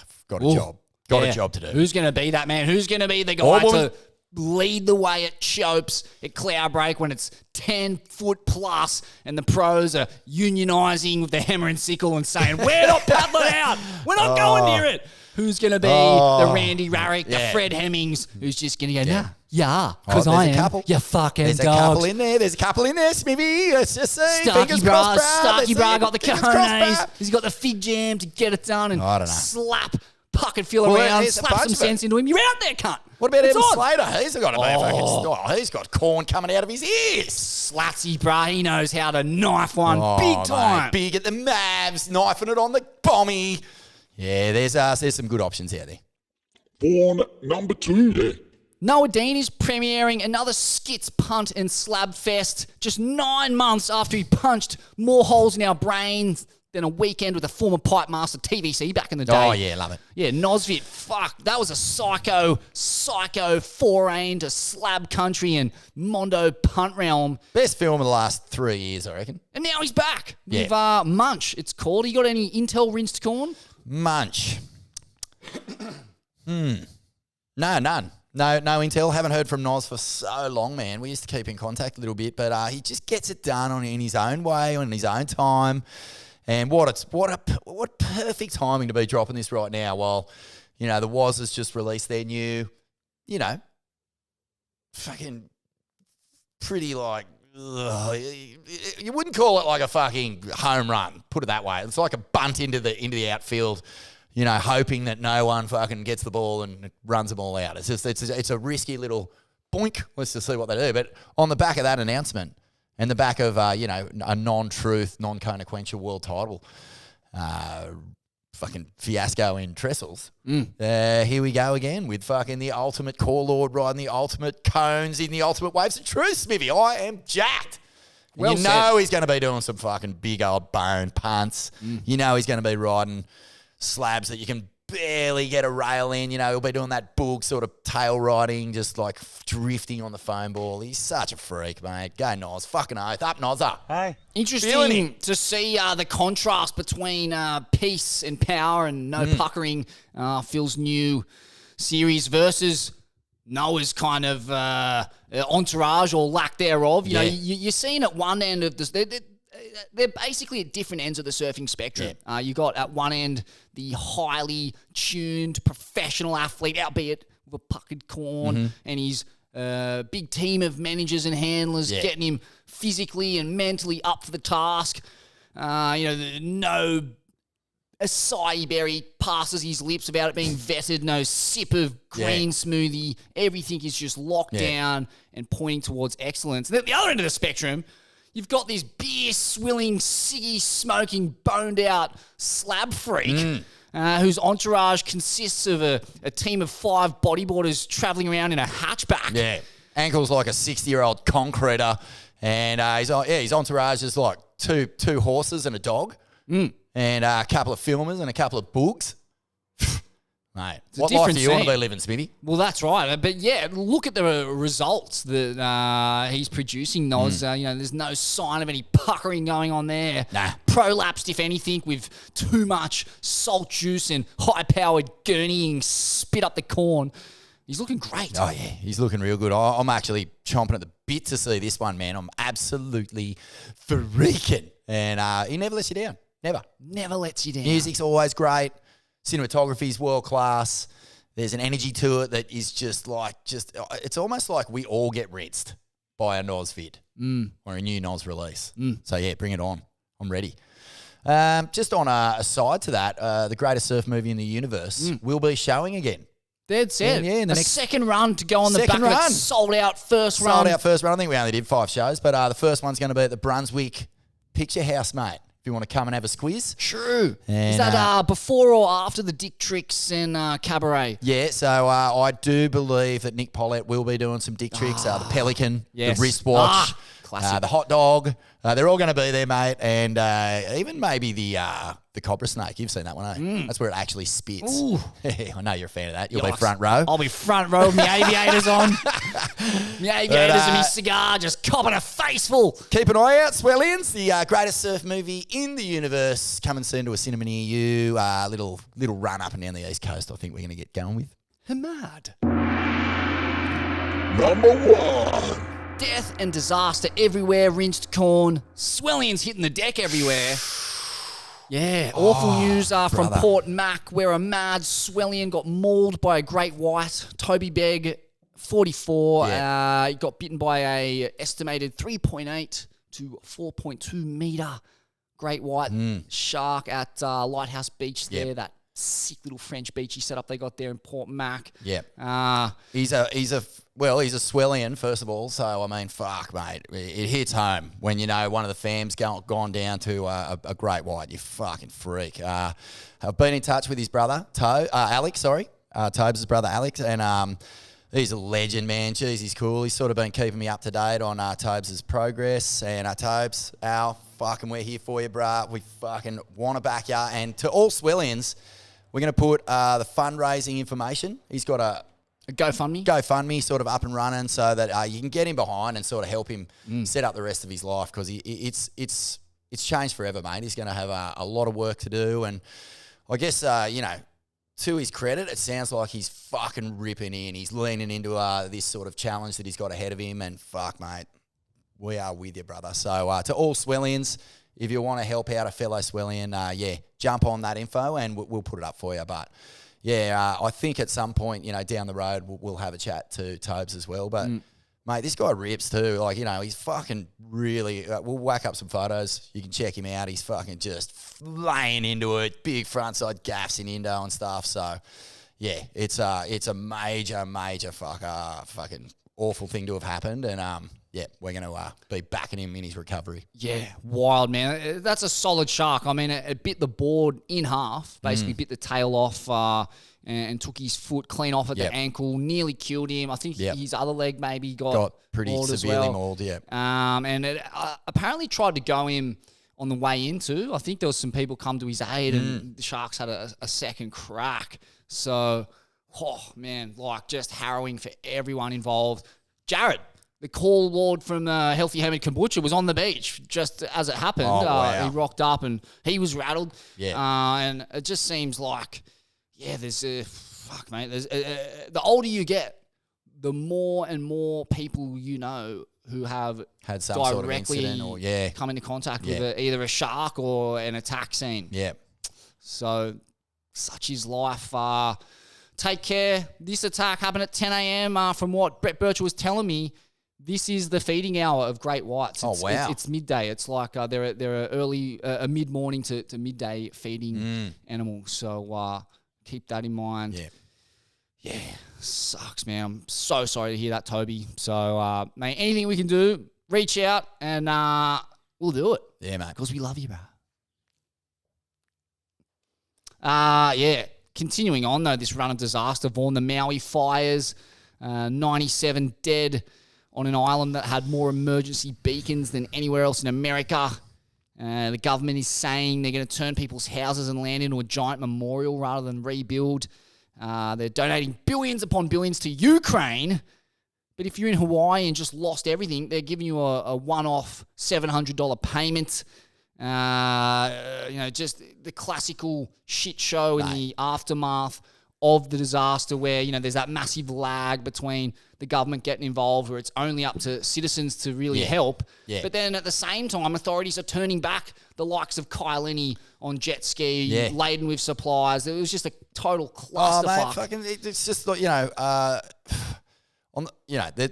job. Got a job to do. Who's going to be that man? Who's going to be the guy to lead the way at Chopes at Cloudbreak when it's 10 foot plus and the pros are unionising with the hammer and sickle and saying, we're not paddling out. We're not going near it. Who's going to be the Randy Rarick, the Fred Hemmings, who's just going to go, because I am. Couple. You fucking There's dogs. a couple in there. There's a couple in there, Smithy. Let's just see. Starkey Bra got the cojones. He's got the fig jam to get it done and I don't know. slap Puckered Fil around, slap some sense into him. You're out there, cunt. What about Evan on. Slater? He's got to be fucking. He's got corn coming out of his ears. Slatsy, bruh. He knows how to knife one big time. Mate, big at the Mavs, knifing it on the bommy. Yeah, there's some good options out there. Born number 2 there. Noah Dean is premiering another skits punt and slab fest just 9 months after he punched more holes in our brains then a weekend with a former pipe master DaVinci's back in the day. Oh, yeah, love it. Yeah, Nosvid, fuck, that was a psycho foray into slab country and Mondo punt realm. Best film of the last 3 years, I reckon. And now he's back with Yeah. Munch, it's called. You got any intel rinsed corn? Munch. No, none. No intel. Haven't heard from Nos for so long, man. We used to keep in contact a little bit, but he just gets it done in his own way, on his own time. And what perfect timing to be dropping this right now while, the Woz has just released their new, fucking pretty like, you wouldn't call it like a fucking home run, put it that way. It's like a bunt into the outfield, hoping that no one fucking gets the ball and runs them all out. It's a risky little boink. Let's just see what they do. But on the back of that announcement and the back of, a non-truth, non-consequential world title, fucking fiasco in trestles. Here we go again with fucking the ultimate core lord riding the ultimate cones in the ultimate waves of truth, Smithy. I am jacked. Well you said. know he's going to be doing some fucking big old bone punts. You know he's going to be riding slabs that you can barely get a rail in. He'll be doing that boog sort of tail riding, just like drifting on the foam ball. He's such a freak, mate. Go Nos. Fucking oath. Up Nozza. Hey. Interesting to see the contrast between peace and power and no puckering, Phil's new series versus Noah's kind of entourage or lack thereof. You know, you're seeing at one end of this, they're basically at different ends of the surfing spectrum. You got at one end the highly tuned professional athlete, albeit with a puckered corn, and his big team of managers and handlers getting him physically and mentally up for the task. No acai berry passes his lips about it being vetted, no sip of green smoothie. Everything is just locked down and pointing towards excellence. And at the other end of the spectrum, you've got this beer-swilling, ciggy-smoking, boned-out slab freak whose entourage consists of a team of 5 bodyboarders travelling around in a hatchback. Yeah. Ankles like a 60-year-old concreter. And his entourage is like two horses and a dog. And a couple of filmers and a couple of books. Mate, what life do you want to be living, Smithy? Well, that's right. But yeah, look at the results that he's producing, Nos. There's no sign of any puckering going on there. Nah. Prolapsed, if anything, with too much salt juice and high-powered gurneying spit up the corn. He's looking great. Oh, yeah. He's looking real good. I'm actually chomping at the bit to see this one, man. I'm absolutely freaking. And he never lets you down. Never. Never lets you down. Music's always great. Cinematography's world class. There's an energy to it that is it's almost like we all get rinsed by a Nos vid or a new Nos release. So yeah, bring it on. I'm ready. Just on a side to that, the greatest surf movie in the universe will be showing again. Dead set. Yeah, in the next second run to go on the back of it. Sold out first run. Sold out first run. I think we only did 5 shows, but the first one's going to be at the Brunswick Picture House, mate. If you want to come and have a squiz. True. And, is that before or after the Dick Tricks and Cabaret? Yeah, so I do believe that Nick Pollett will be doing some Dick Tricks. The Pelican, the wristwatch, the hot dog. They're all going to be there, mate. And even maybe the cobra snake. You've seen that one, eh? That's where it actually spits. Ooh. I know you're a fan of that. You'll be front row. I'll be front row with my aviators on. My aviators and my cigar just copping a face full. Keep an eye out, Swellians. The greatest surf movie in the universe coming soon to a cinema near you. Little run up and down the East Coast I think we're going to get going with. Hamad. Number 1. Death and disaster everywhere, rinsed corn. Swellians hitting the deck everywhere. Yeah, awful news from Port Mac, where a mad Swellian got mauled by a great white. Toby Begg, 44. He got bitten by a estimated 3.8 to 4.2 metre great white shark at Lighthouse Beach there, that sick little French beachy setup they got there in Port Mac. Yeah. He's a Swellian, first of all, so, I mean, fuck, mate. It hits home when, one of the fam's gone down to a great white. You fucking freak. I've been in touch with his brother, Alex, Tobes' brother, Alex, and he's a legend, man. Jeez, he's cool. He's sort of been keeping me up to date on Tobes' progress, and Tobes, Al, fucking, we're here for you, bruh. We fucking want to back you. And to all Swellians, we're going to put the fundraising information. He's got a GoFundMe sort of up and running so that you can get him behind and sort of help him set up the rest of his life, because it's changed forever, mate. He's going to have a lot of work to do. And I guess, to his credit, it sounds like he's fucking ripping in. He's leaning into this sort of challenge that he's got ahead of him. And fuck, mate, we are with you, brother. So to all Swellians, if you want to help out a fellow Swellian, jump on that info and we'll put it up for you. But I think at some point, down the road, we'll have a chat to Tobes as well. But mate, this guy rips too. Like, he's fucking really. We'll whack up some photos. You can check him out. He's fucking just laying into it. Big frontside gaffs in Indo and stuff. So, yeah, it's a major fucking awful thing to have happened. And we're going to be backing him in his recovery. Yeah, wild, man. That's a solid shark. I mean, it bit the board in half. Basically, bit the tail off. And took his foot clean off at the ankle, nearly killed him. I think his other leg maybe got pretty mauled severely as well. mauled, and it apparently tried to go him on the way into. I think there was some people come to his aid, and the Sharks had a second crack. So, man, just harrowing for everyone involved. Jared, the call lord from Healthy Hermit Kombucha, was on the beach just as it happened. Oh, wow. He rocked up and he was rattled. Yeah. And it just seems like... Yeah, there's fuck, mate. There's the older you get, the more and more people who have had some sort of incident or come into contact with either a shark or an attack scene. Yeah. So, such is life. Take care. This attack happened at 10 a.m. From what Brett Birchall was telling me, this is the feeding hour of great whites. It's midday. It's like they're early, mid-morning to midday feeding animals. So. Keep that in mind. Yeah, sucks, man. I'm so sorry to hear that, Toby. So, mate, anything we can do, reach out and we'll do it. Yeah, mate. Because we love you, bro. Continuing on, though, this run of disaster, Vaughan, the Maui fires, 97 dead on an island that had more emergency beacons than anywhere else in America. The government is saying they're going to turn people's houses and land into a giant memorial rather than rebuild. They're donating billions upon billions to Ukraine. But if you're in Hawaii and just lost everything, they're giving you a one-off $700 payment. Just the classical shit show in the aftermath of the disaster where, there's that massive lag between the government getting involved where it's only up to citizens to really help. Yeah. But then at the same time, authorities are turning back the likes of Kailini on jet ski, laden with supplies. It was just a total clusterfuck. Oh, mate, it's just like,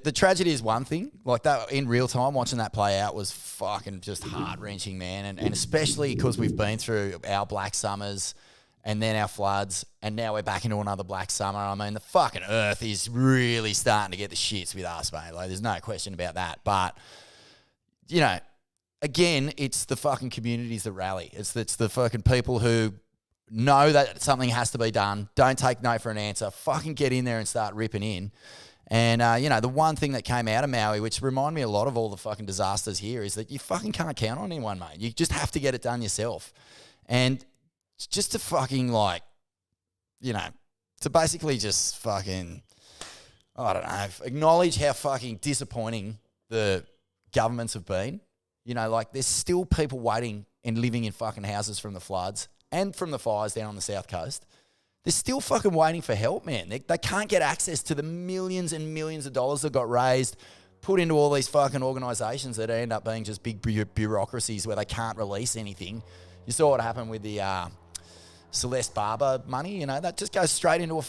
the tragedy is one thing. Like that in real time, watching that play out was fucking just heart-wrenching, man. And especially because we've been through our black summers and then our floods, and now we're back into another black summer. I mean, the fucking earth is really starting to get the shits with us, mate. Like, there's no question about that. But, again, it's the fucking communities that rally. It's the fucking people who know that something has to be done, don't take no for an answer, fucking get in there and start ripping in. And, the one thing that came out of Maui, which reminded me a lot of all the fucking disasters here, is that you fucking can't count on anyone, mate. You just have to get it done yourself. And just to fucking to basically just fucking, I don't know, acknowledge how fucking disappointing the governments have been. There's still people waiting and living in fucking houses from the floods and from the fires down on the south coast. They're still fucking waiting for help, man. They can't get access to the millions and millions of dollars that got raised, put into all these fucking organisations that end up being just big bureaucracies where they can't release anything. You saw what happened with the Celeste Barber money, that just goes straight into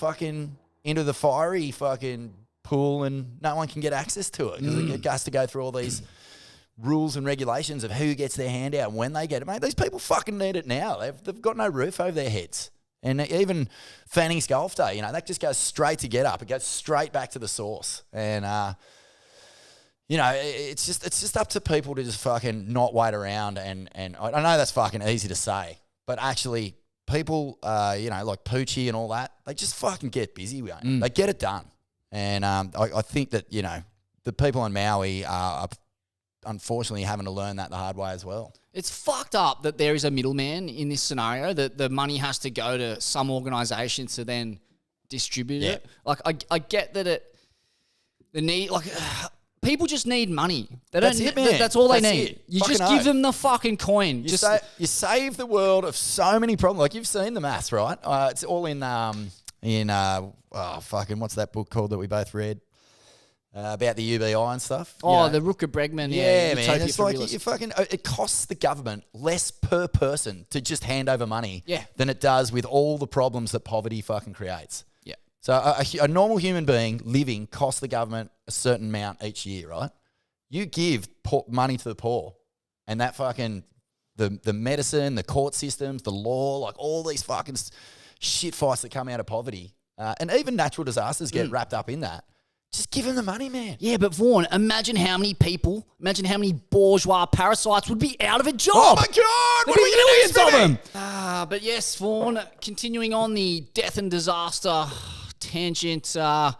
into the fiery fucking pool and no one can get access to it because it has to go through all these rules and regulations of who gets their hand out and when they get it. Mate, these people fucking need it now. They've got no roof over their heads. And even Fanning's Golf Day, that just goes straight to get up. It goes straight back to the source. And, it's just up to people to just fucking not wait around. And I know that's fucking easy to say, but actually people, like Poochie and all that, they just fucking get busy with it. They get it done. And I think that, the people in Maui are unfortunately having to learn that the hard way as well. It's fucked up that there is a middleman in this scenario, that the money has to go to some organisation to then distribute it. Like, I get that people just need money. That's it, man. That's all they That's need. it. You Fucking just give them the fucking coin. You save the world of so many problems. Like, you've seen the maths, right? It's all in what's that book called that we both read? About the UBI and stuff. Oh, the Rutger Bregman. Yeah, man. Utopia It's for like Realists. it costs the government less per person to just hand over money Yeah. than it does with all the problems that poverty fucking creates. Yeah. So a normal human being living costs the government a certain amount each year, right? You give money to the poor, and that fucking the medicine, the court systems, the law, like all these fucking shit fights that come out of poverty, and even natural disasters get wrapped up in that. Just give them the money, man. Yeah, but Vaughan, imagine how many bourgeois parasites would be out of a job. Oh my God! What are we going to do of them? But yes, Vaughan, continuing on the death and disaster tangent, 4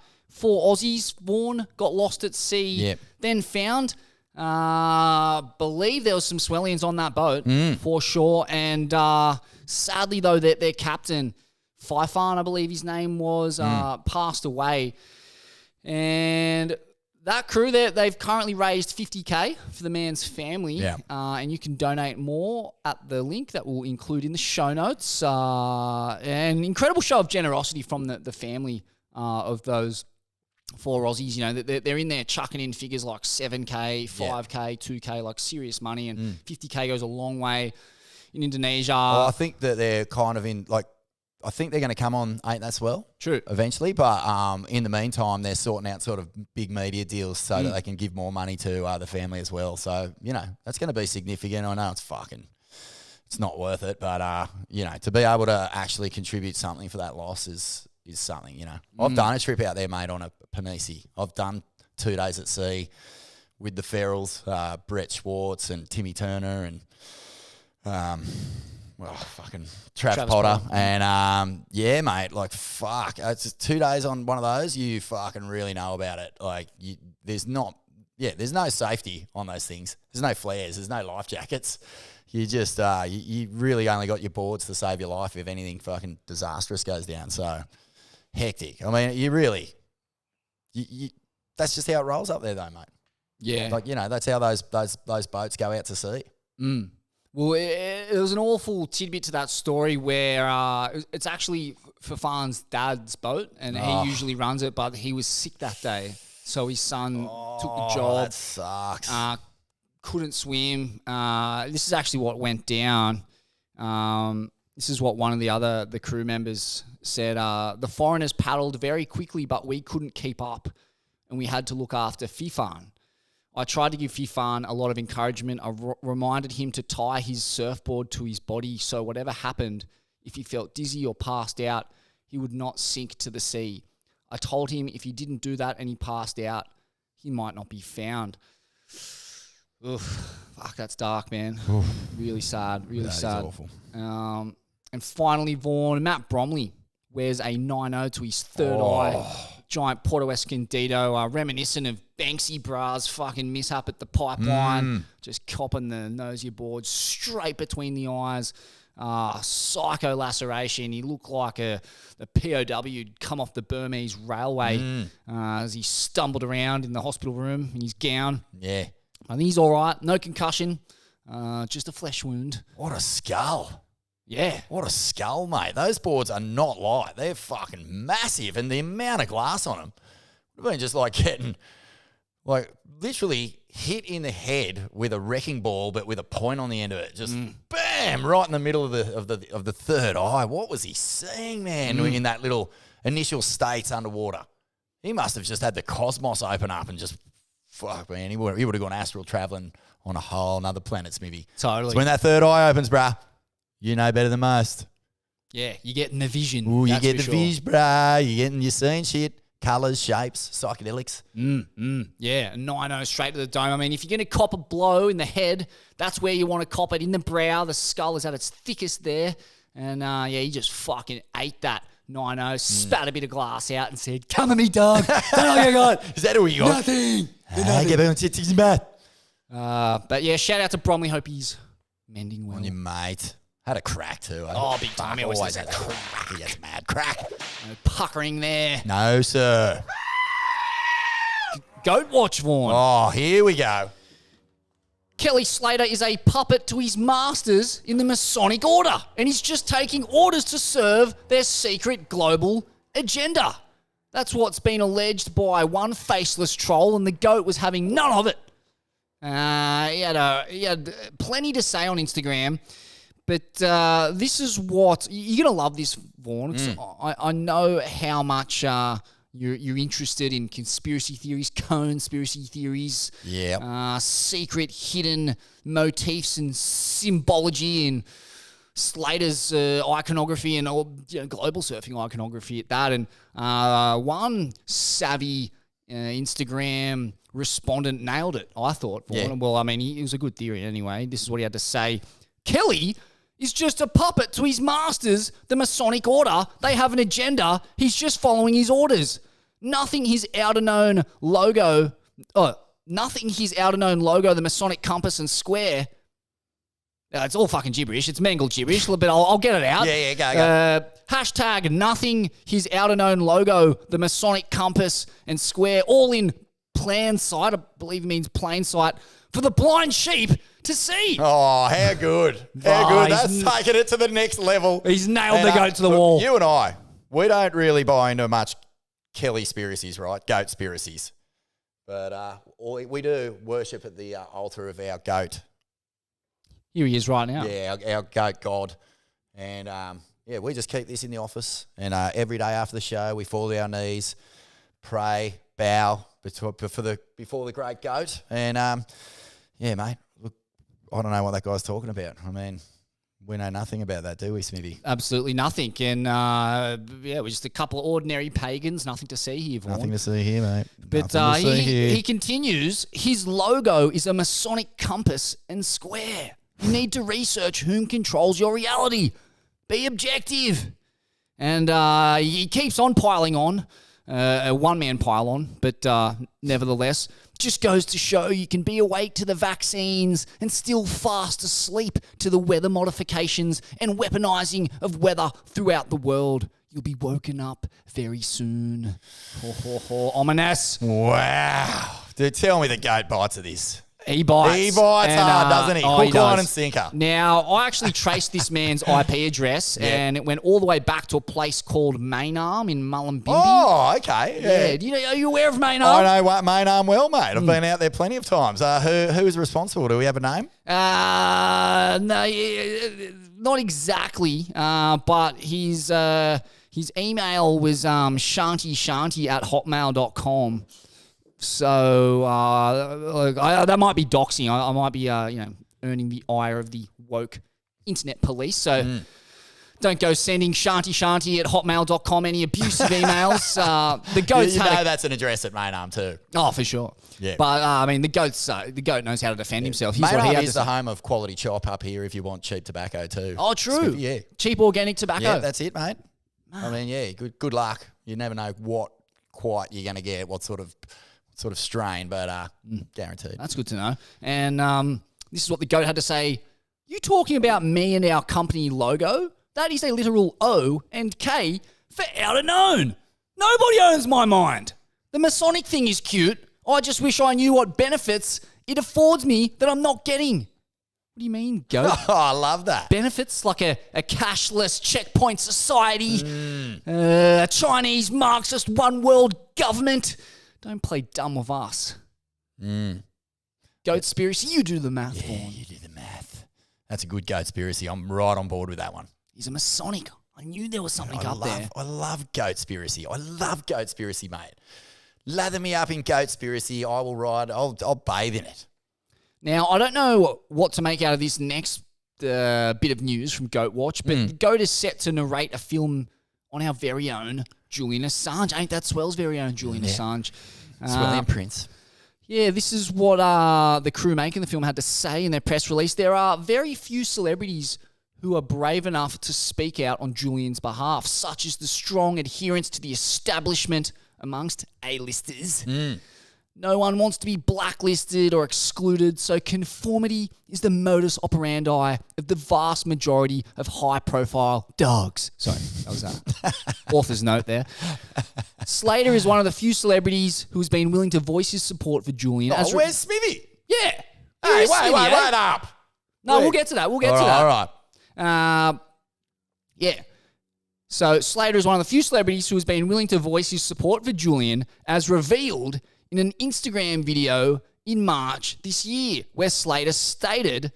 Aussies, Vaughan, got lost at sea, then found. Believe there was some swellions on that boat for sure. And sadly, though, their captain, Fifan, I believe his name was, passed away. And that crew, they've currently raised $50,000 for the man's family. Yeah. And you can donate more at the link that we'll include in the show notes. An incredible show of generosity from the family of those 4 Aussies. You know, they're in there chucking in figures like $7,000, $5,000, $2,000, like serious money. And $50,000 goes a long way in Indonesia. Well, I think that they're kind of in, like, I think they're going to come on Ain't That Swell? True. Eventually. But in the meantime, they're sorting out sort of big media deals so that they can give more money to the family as well. So, you know, that's going to be significant. I know it's not worth it. But, you know, to be able to actually contribute something for that loss is something, you know. I've done a trip out there, mate, on a Panisi. I've done 2 days at sea with the Ferrells, Brett Schwartz and Timmy Turner and... fucking Travis Potter. And, yeah, mate, like, fuck. It's just 2 days on one of those, you fucking really know about it. Like, there's no safety on those things. There's no flares. There's no life jackets. You just, you really only got your boards to save your life if anything fucking disastrous goes down. So, hectic. I mean, you really, that's just how it rolls up there, though, mate. Yeah. Like, you know, that's how those boats go out to sea. Well, it was an awful tidbit to that story where it's actually Fafan's dad's boat, and he usually runs it, but he was sick that day. So his son took the job. That sucks. Couldn't swim. This is actually what went down. This is what one of the crew members said. The foreigners paddled very quickly, but we couldn't keep up, and we had to look after Fifan. I tried to give Fifan a lot of encouragement. I reminded him to tie his surfboard to his body so whatever happened, if he felt dizzy or passed out, he would not sink to the sea. I told him if he didn't do that and he passed out, he might not be found. Oof, fuck, that's dark, man. Oof. Really sad, really sad. Awful. And finally, Vaughan, Matt Bromley wears a 9-0 to his third eye. Giant Puerto Escondido, reminiscent of Banksy Bra's fucking mishap at the pipeline. Just copping the nosy board straight between the eyes. Psycho laceration. He looked like the POW who'd come off the Burmese railway as he stumbled around in the hospital room in his gown. Yeah. I think he's all right. No concussion. Just a flesh wound. What a skull. Yeah. What a skull, mate. Those boards are not light. They're fucking massive, and the amount of glass on them would have been just like getting, like, literally hit in the head with a wrecking ball, but with a point on the end of it. Just bam, right in the middle of the third eye. What was he seeing, man, in that little initial states underwater? He must have just had the cosmos open up and just, fuck, man, he would have gone astral traveling on a whole nother planet, Smithy. Totally. So when that third eye opens, bruh, you know better than most. Yeah, you're getting the vision. Ooh, you get the vision, bruh. You're seeing shit. Colours, shapes, psychedelics. Yeah, 9-0 straight to the dome. I mean, if you're going to cop a blow in the head, that's where you want to cop it, in the brow. The skull is at its thickest there. And, yeah, he just fucking ate that 9-0, spat a bit of glass out and said, "Come at me, dog. That's all you got." Is that all you got? Nothing. Get back on 6 back. But yeah, shout out to Bromley. Hope he's mending well. On your mate. Had a crack too. Eh? Oh, big time. He always Always has had a crack. He has mad crack. No puckering there. No, sir. Goat watch, Vaughn. Oh, here we go. Kelly Slater is a puppet to his masters in the Masonic Order, and he's just taking orders to serve their secret global agenda. That's what's been alleged by one faceless troll, and the goat was having none of it. He had plenty to say on Instagram, but this is what you're gonna love this, Vaughn. I know how much you're interested in conspiracy theories, conspiracy theories, secret hidden motifs and symbology and Slater's iconography and global surfing iconography at that. And one savvy Instagram respondent nailed it, I thought. Yeah. Well, I mean, it was a good theory anyway. This is what he had to say. Kelly is just a puppet to his masters, the Masonic Order. They have an agenda. He's just following his orders. Nothing his outer-known logo, the Masonic compass and square. It's all fucking gibberish. It's mangled gibberish, but I'll get it out. Yeah, go. Hashtag nothing his outer-known logo, the Masonic compass and square, all in plain sight. I believe it means plain sight for the blind sheep to see. Oh, how good. How good. That's taking it to the next level. He's nailed the goat to the wall. You and I, we don't really buy into much Kelly spiracies, right? Goat spiracies. But we do worship at the altar of our goat. Here he is right now. Yeah, our goat god. And, we just keep this in the office. And every day after the show, we fall to our knees, pray, bow before the great goat. And, mate, look, I don't know what that guy's talking about. I mean, we know nothing about that, do we, Smithy? Absolutely nothing. And, we're just a couple of ordinary pagans. Nothing to see here, Vaughn. Nothing to see here, mate. But he continues, his logo is a Masonic compass and square. You need to research whom controls your reality. Be objective. And he keeps on piling on, a one-man pile on, but nevertheless, just goes to show you can be awake to the vaccines and still fast asleep to the weather modifications and weaponizing of weather throughout the world. You'll be woken up very soon. Ominous. Wow. Dude, tell me the goat bites of this. He bites. He bites hard, doesn't he? Hook, line, and sinker. Now, I actually traced this man's IP address, and it went all the way back to a place called Maynarm in Mullumbimby. Oh, okay. Yeah. Are you aware of Maynarm? I know Maynarm well, mate. I've been out there plenty of times. Who is responsible? Do we have a name? No, not exactly. But his email was shanty@hotmail.com. So that might be doxing. I might be, earning the ire of the woke internet police. So don't go sending shanty@hotmail.com any abusive emails. The goat's that's an address at Maynarm too. Oh, for sure. Yeah. But the goat knows how to defend himself. Maynarm is the home of quality chop up here if you want cheap tobacco too. Oh, true. Yeah. Cheap organic tobacco. Yeah, that's it, mate. I mean, good luck. You never know what quite you're going to get, what sort of strain, but guaranteed. That's good to know. And this is what the goat had to say. You talking about me and our company logo? That is a literal O and K for outer known. Nobody owns my mind. The Masonic thing is cute. I just wish I knew what benefits it affords me that I'm not getting. What do you mean, goat? Oh, I love that. Benefits like a cashless checkpoint society, a Chinese Marxist one world government. Don't play dumb with us. Goatspiracy, you do the math, Vaughn. You do the math. That's a good goatspiracy. I'm right on board with that one. He's a Masonic. I knew there was something up there. I love goatspiracy. I love goatspiracy, mate. Lather me up in goatspiracy. I will ride. I'll bathe in it. Now, I don't know what to make out of this next bit of news from Goat Watch, but the Goat is set to narrate a film on our very own Julian Assange. Ain't that Swell's very own Julian Assange? Swellian Prince. Yeah, this is what the crew making the film had to say in their press release. There are very few celebrities who are brave enough to speak out on Julian's behalf, such as the strong adherence to the establishment amongst A-listers. No one wants to be blacklisted or excluded, so conformity is the modus operandi of the vast majority of high-profile dogs. Sorry, that was author's note there. Slater is one of the few celebrities who has been willing to voice his support for Julian. Where's Smithy? Yeah. Hey, wait up. No, we'll get to that. All right. Yeah. So Slater is one of the few celebrities who has been willing to voice his support for Julian, as revealed in an Instagram video in March this year, where Slater stated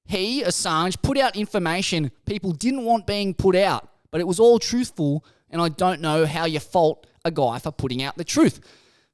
he, Assange, put out information people didn't want being put out, but it was all truthful, and I don't know how you fault a guy for putting out the truth.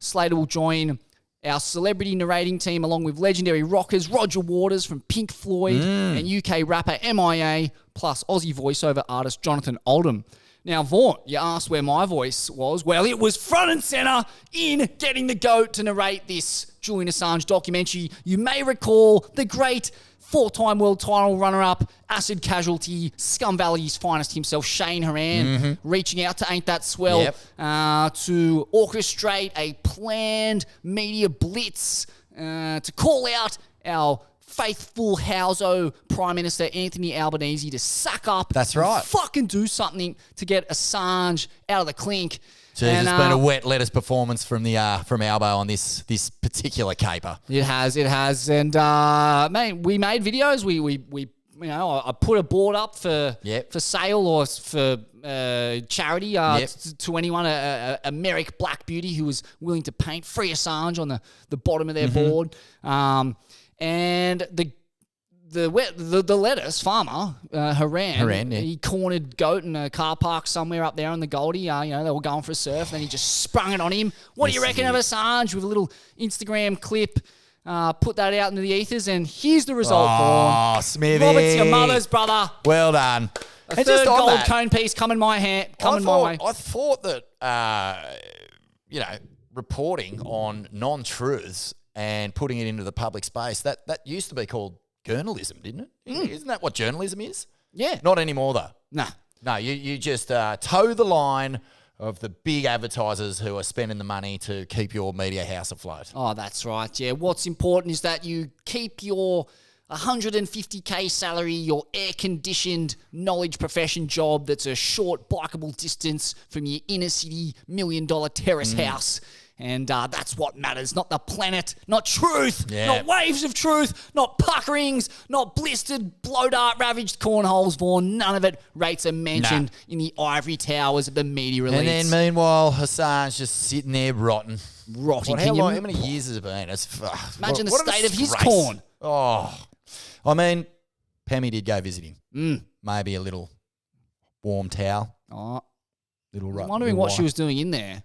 Slater will join our celebrity narrating team along with legendary rockers Roger Waters from Pink Floyd and UK rapper MIA, plus Aussie voiceover artist Jonathan Oldham. Now, Vaughn, you asked where my voice was. Well, it was front and centre in getting the GOAT to narrate this Julian Assange documentary. You may recall the great 4-time world title runner-up, acid casualty, Scum Valley's finest himself, Shane Horan, reaching out to Ain't That Swell to orchestrate a planned media blitz to call out our faithful Houso Prime Minister Anthony Albanese to suck up. That's right. Fucking do something to get Assange out of the clink. Jeez, it's been a wet lettuce performance from Albo on this particular caper. It has, and man, we made videos. We I put a board up for sale or for charity to anyone, a Merrick Black Beauty who was willing to paint Free Assange on the bottom of their board. And the lettuce farmer, Horan, he cornered GOAT in a car park somewhere up there on the Goldie. They were going for a surf, then he just sprung it on him. What do you reckon of Assange? With a little Instagram clip, put that out into the ethers, and here's the result. Oh, Smithy. Robert's your mother's brother. Well done. A third gold cone piece coming my way. I thought that, reporting on non-truths and putting it into the public space, that used to be called journalism, didn't it? Isn't that what journalism is? Yeah. Not anymore, though. Nah. No, you just toe the line of the big advertisers who are spending the money to keep your media house afloat. Oh, that's right. Yeah. What's important is that you keep your 150K salary, your air-conditioned knowledge profession job that's a short bikeable distance from your inner city $1 million terrace house. And that's what matters, not the planet, not truth, not waves of truth, not puckerings, not blistered, blow-dart, ravaged cornholes, Vaughn. None of it rates are mentioned in the ivory towers of the media elites. And then meanwhile, Assange just sitting there rotting. How many years has it been? Imagine the state of his corn. Oh, I mean, Pammy did go visit him. Maybe a little warm towel. Oh, I'm wondering what she was doing in there.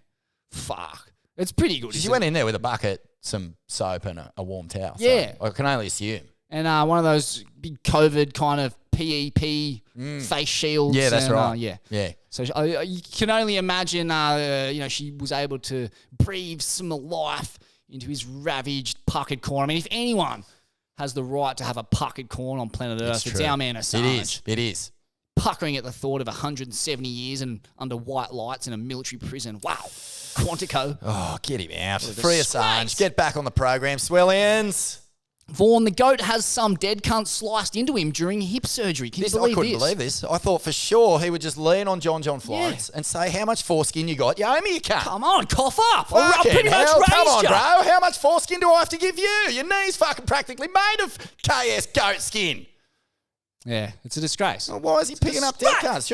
Fuck. It's pretty good. She went in there with a bucket, some soap, and a warm towel. Yeah. So I can only assume. And one of those big COVID kind of PEP face shields. Yeah, that's right. Yeah. So you can only imagine, she was able to breathe some life into his ravaged puckered corn. I mean, if anyone has the right to have a puckered corn on planet Earth, it's our man Assange. It is. Puckering at the thought of 170 years and under white lights in a military prison. Wow. Quantico. Oh, get him out. Free Assange. Get back on the program, swellians. Vaughn, the GOAT has some dead cunt sliced into him during hip surgery. Can you believe this? I couldn't believe this. I thought for sure he would just lean on John Florence and say, how much foreskin you got? You owe me a cunt. Come on, cough up. I pretty much raised Come on, you. Bro. How much foreskin do I have to give you? Your knee's fucking practically made of KS goat skin. Yeah, it's a disgrace. Well, why is he picking up dead cunts?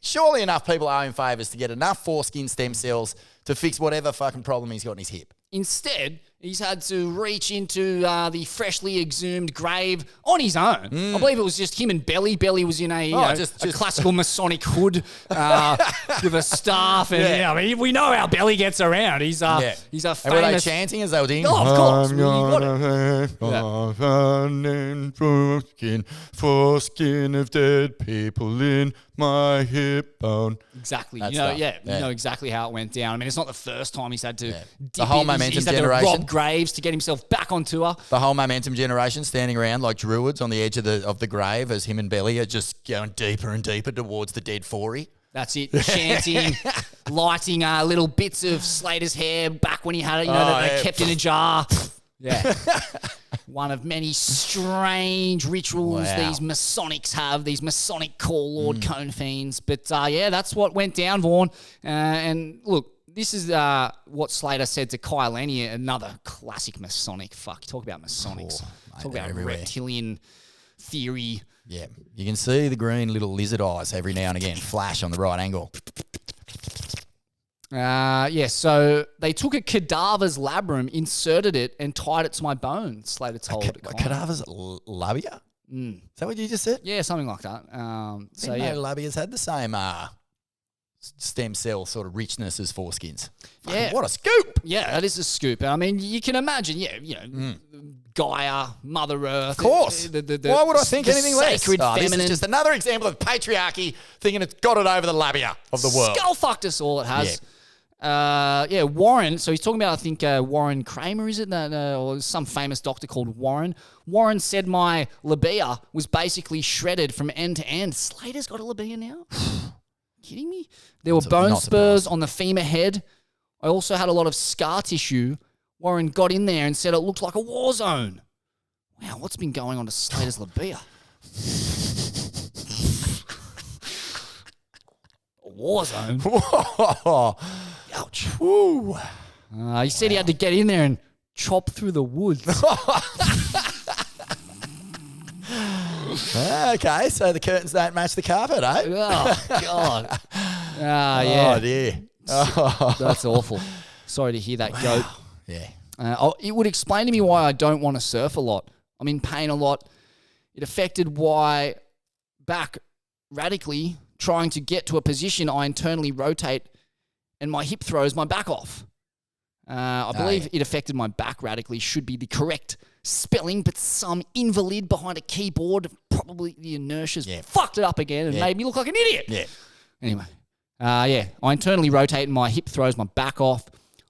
Surely enough people owe him favours to get enough foreskin stem cells to fix whatever fucking problem he's got in his hip. Instead, he's had to reach into the freshly exhumed grave on his own. I believe it was just him and Belly. Belly was in a classical Masonic hood with a staff. And I mean, we know how Belly gets around. He's a famous... And were they chanting as they were doing? Oh, of course. Foreskin of dead people in my hip bone. Exactly. You know exactly how it went down. I mean, it's not the first time he's had to dip the whole in. momentum He's generation. Had to rob graves to get himself back on tour. The whole momentum generation standing around like druids on the edge of the grave as him and Belly are just going deeper and deeper towards the dead 40. That's it. Chanting, lighting little bits of Slater's hair back when he had it, that they kept in a jar. Yeah. One of many strange rituals these Masonics have, these Masonic Call Lord Cone Fiends. But that's what went down, Vaughn. And look, this is what Slater said to Kyle Lenny, another classic Masonic. Fuck, talk about Masonics. Talk about reptilian theory. Yeah, you can see the green little lizard eyes every now and again flash on the right angle. So they took a cadaver's labrum, inserted it, and tied it to my bone, Slater told it. Cadaver's labia? Is that what you just said? Yeah, something like that. Labia's had the same stem cell sort of richness as foreskins. Yeah. What a scoop! Yeah, that is a scoop. I mean, you can imagine, Gaia, Mother Earth. Of course. Why would I think anything less? Sacred feminine. This is just another example of patriarchy thinking it's got it over the labia of the world. Skull fucked us all, it has. Yeah. Warren, so he's talking about, I think, Warren Kramer, is it? Or some famous doctor called Warren. Warren said my labia was basically shredded from end to end. Slater's got a labia now? Kidding me? There were bone spurs on the femur head. I also had a lot of scar tissue. Warren got in there and said it looked like a war zone. Wow, what's been going on to Slater's labia? A war zone? Ouch. He said he had to get in there and chop through the woods. Okay, so the curtains don't match the carpet, eh? Oh, God. Yeah. Oh, dear. That's awful. Sorry to hear that, goat. Yeah. It would explain to me why I don't want to surf a lot. I'm in pain a lot. It affected why back radically trying to get to a position I internally rotate and my hip throws my back off. I believe it affected my back radically should be the correct spelling, but some invalid behind a keyboard, probably the inertia's fucked it up again and made me look like an idiot. Yeah. Anyway, I internally rotate and my hip throws my back off.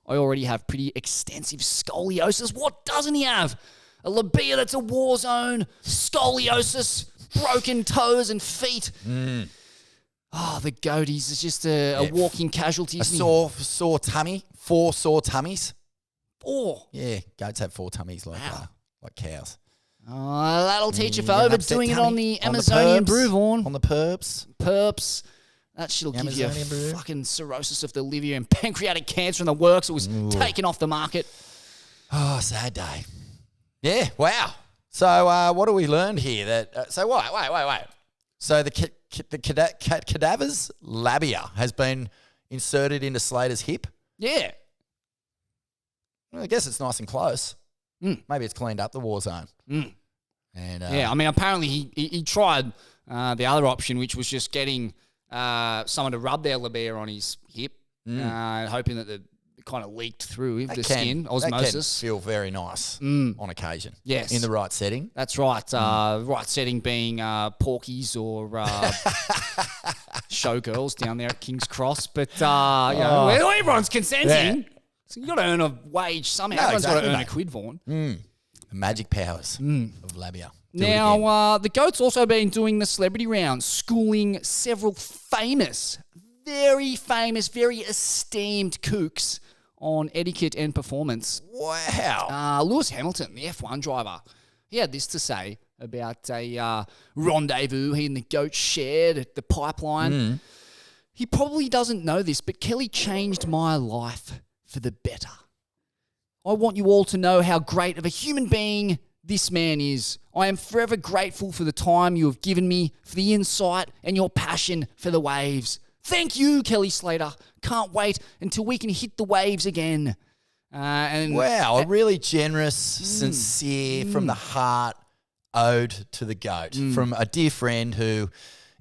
I already have pretty extensive scoliosis. What doesn't he have? A labia that's a war zone, scoliosis, broken toes and feet. Oh, the goatees is just a walking casualty. A sore tummy. 4 sore tummies. 4? Yeah, goats have 4 tummies like cows. Oh, that'll teach you for overdoing it on the Amazonian brew, Vaughn. On the perps. That shit'll give you fucking cirrhosis of the liver and pancreatic cancer in the works. It was taken off the market. Oh, sad day. Yeah, wow. So what do we learn here? Wait. So the cadaver's labia has been inserted into Slater's hip? Yeah. Well, I guess it's nice and close. Maybe it's cleaned up the war zone. And I mean, apparently he tried the other option, which was just getting someone to rub their labia on his hip, hoping that it kind of leaked through the skin, osmosis. That can feel very nice on occasion. Yes. In the right setting. That's right. Right setting being Porky's or Showgirls down there at King's Cross. But, everyone's consenting. Yeah. So you got to earn a wage somehow. Everyone's got to earn a quid, Vaughn. The magic powers of labia. Now, the GOAT's also been doing the celebrity round, schooling several very famous, very esteemed kooks on etiquette and performance. Wow. Lewis Hamilton, the F1 driver, he had this to say about a rendezvous he and the GOAT shared at the pipeline. He probably doesn't know this, but Kelly changed my life for the better. I want you all to know how great of a human being this man is. I am forever grateful for the time you have given me, for the insight and your passion for the waves. Thank you, Kelly Slater. Can't wait until we can hit the waves again. A really generous, sincere, from the heart ode to the GOAT from a dear friend who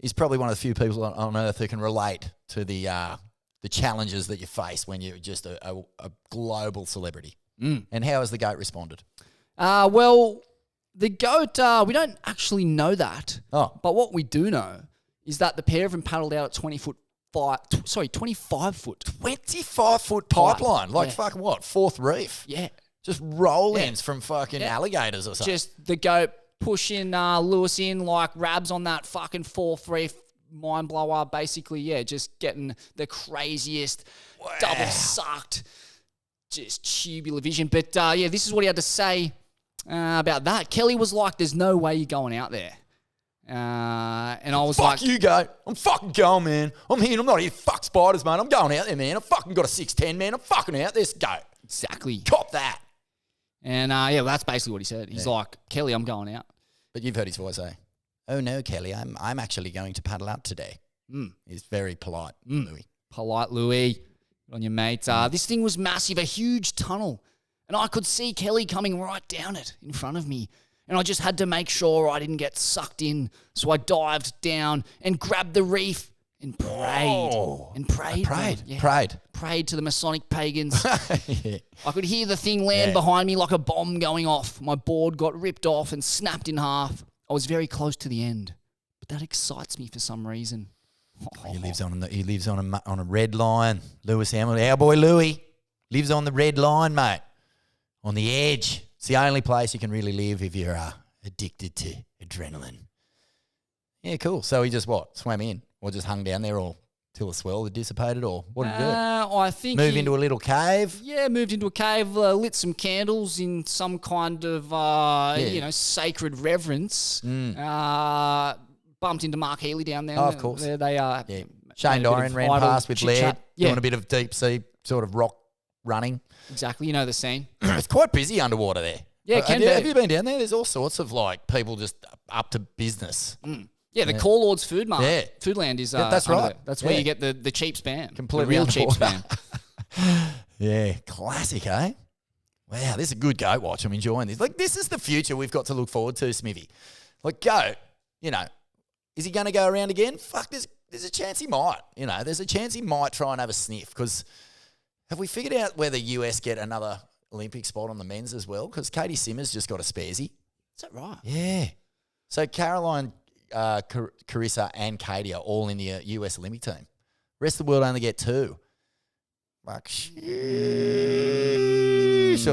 is probably one of the few people on earth who can relate to the challenges that you face when you're just a global celebrity. And how has the GOAT responded? Well, the GOAT, we don't actually know that. Oh. But what we do know is that the pair of them paddled out at 25 foot. 25-foot pipeline. Like fucking what? Fourth reef. Yeah. Just roll-ins from fucking alligators or something. Just the GOAT pushing Lewis in like Rabs on that fucking fourth reef, mind blower. Basically, yeah, just getting the craziest double sucked, just tubular vision. But yeah, this is what he had to say about that. Kelly was like, "There's no way you're going out there." And I was like, fuck you, go. I'm fucking going, man. I'm not here to fuck spiders, mate. I'm going out there, man. I fucking got a 6'10", man. I'm fucking out there. Let's go. Exactly. Cop that. And yeah, that's basically what he said. He's like, Kelly, I'm going out. But you've heard his voice say, "Oh no, Kelly, I'm actually going to paddle out today." He's very polite, Louis. Polite Louis. Good on you, mate. This thing was massive, a huge tunnel. And I could see Kelly coming right down it in front of me. And I just had to make sure I didn't get sucked in. So I dived down and grabbed the reef and prayed. Prayed to the Masonic pagans. Yeah. I could hear the thing land behind me like a bomb going off. My board got ripped off and snapped in half. I was very close to the end. But that excites me for some reason. He lives on a red line. Lewis Hamilton, our boy Louis, lives on the red line, mate. On the edge. It's the only place you can really live if you're addicted to adrenaline. Yeah, cool. So he just swam in or just hung down there or till the swell had dissipated or what did he do? I think Move into a little cave? Yeah, moved into a cave, lit some candles in some kind of, sacred reverence. Bumped into Mark Healy down there. Oh, of course. There they are. Yeah. Shane Dorian ran past with lead, doing a bit of deep sea sort of rock running. Exactly, you know the scene. It's quite busy underwater there. Yeah, have you been down there? There's all sorts of people just up to business. Yeah, the Core Lords Food Mart. Yeah. Foodland is that's right. there. That's where you get the cheap spam. Completely the real cheap spam. Yeah, classic, eh? Wow, this is a good goat watch. I'm enjoying this. This is the future we've got to look forward to, Smithy. Goat, is he going to go around again? Fuck, there's a chance he might. There's a chance he might try and have a sniff because have we figured out whether US get another Olympic spot on the men's as well? Because Katie Simmers just got a sparesy. Is that right? Yeah. So Caroline, Carissa and Katie are all in the US Olympic team. Rest of the world only get 2. Fuck. So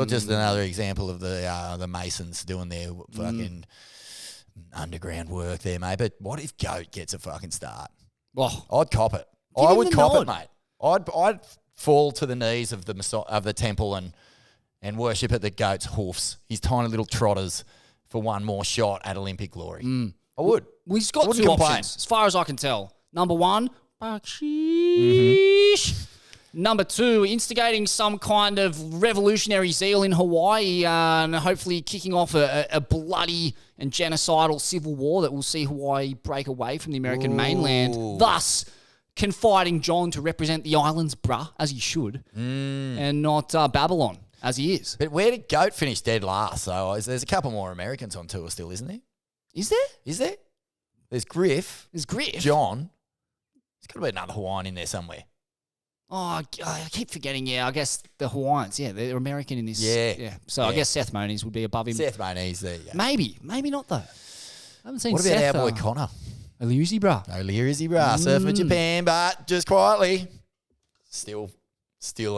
just another example of the Masons doing their fucking underground work there, mate. But what if Goat gets a fucking start? Oh, I'd cop it. I would cop it, mate. I'd fall to the knees of the temple and worship at the Goat's hoofs, his tiny little trotters, for one more shot at Olympic glory. I would. Well, he's got 2 options, as far as I can tell. Number 1, Number 2, instigating some kind of revolutionary zeal in Hawaii and hopefully kicking off a bloody and genocidal civil war that will see Hawaii break away from the American mainland, thus confiding John to represent the islands, as he should, and not Babylon, as he is. But where did Goat finish dead last? So there's a couple more Americans on tour still, isn't there? Is there? Is there? There's Griff. John. There's got to be another Hawaiian in there somewhere. Oh, I keep forgetting. Yeah, I guess the Hawaiians. Yeah, they're American in this. Yeah. So I guess Seth Moniz would be above him. Seth Moniz, there you go. Maybe not though. I haven't seen. What about Seth, our boy Connor? O'Leary, bruh. Surfing for Japan, but just quietly. Still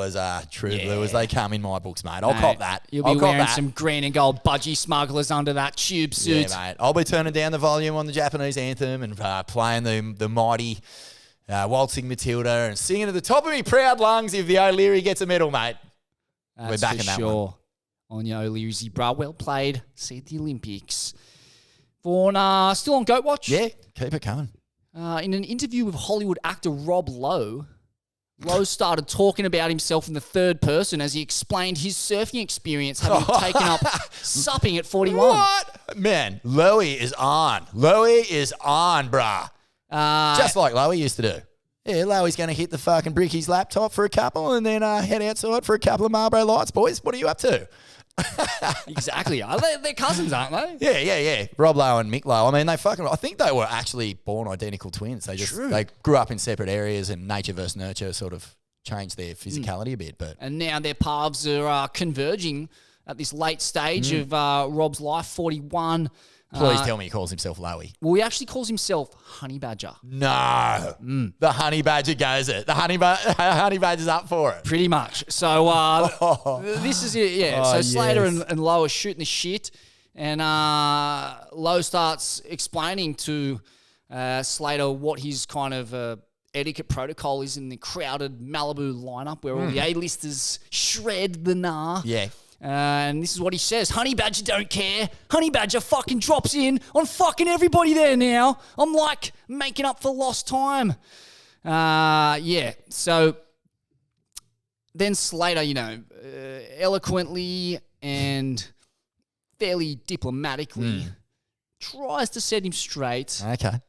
as true blue as they come in my books, mate. I'll cop that. You'll be wearing some green and gold budgie smugglers under that tube suit. Yeah, mate. I'll be turning down the volume on the Japanese anthem and playing the mighty Waltzing Matilda and singing at the top of me proud lungs if the O'Leary gets a medal, mate. We're back in that one. On your O'Leary, bruh. Well played. See you at the Olympics. Still on Goat Watch? Yeah, keep it coming. In an interview with Hollywood actor Rob Lowe, Lowe started talking about himself in the third person as he explained his surfing experience, having taken up supping at 41. What? Man, Lowe is on. Bruh. Just like Lowe used to do. Yeah, Lowe's going to hit the fucking Bricky's laptop for a couple and then head outside for a couple of Marlboro Lights, boys. What are you up to? Exactly. They're cousins, aren't they? Yeah. Rob Lowe and Mick Lowe. I mean, I think they were actually born identical twins. They grew up in separate areas and nature versus nurture sort of changed their physicality a bit. And now their paths are converging at this late stage of Rob's life, 41. Please tell me he calls himself Lowy. Well, he actually calls himself Honey Badger. No. The Honey Badger goes it. The Honey Badger's up for it. Pretty much. So this is it, yeah. So Slater and Lowe are shooting the shit. And Lowe starts explaining to Slater what his kind of etiquette protocol is in the crowded Malibu lineup where all the A-listers shred the gnar. Yeah. And this is what he says. Honey Badger don't care. Honey Badger fucking drops in on fucking everybody there now. I'm like making up for lost time. Yeah. So then Slater, eloquently and fairly diplomatically tries to set him straight. Okay.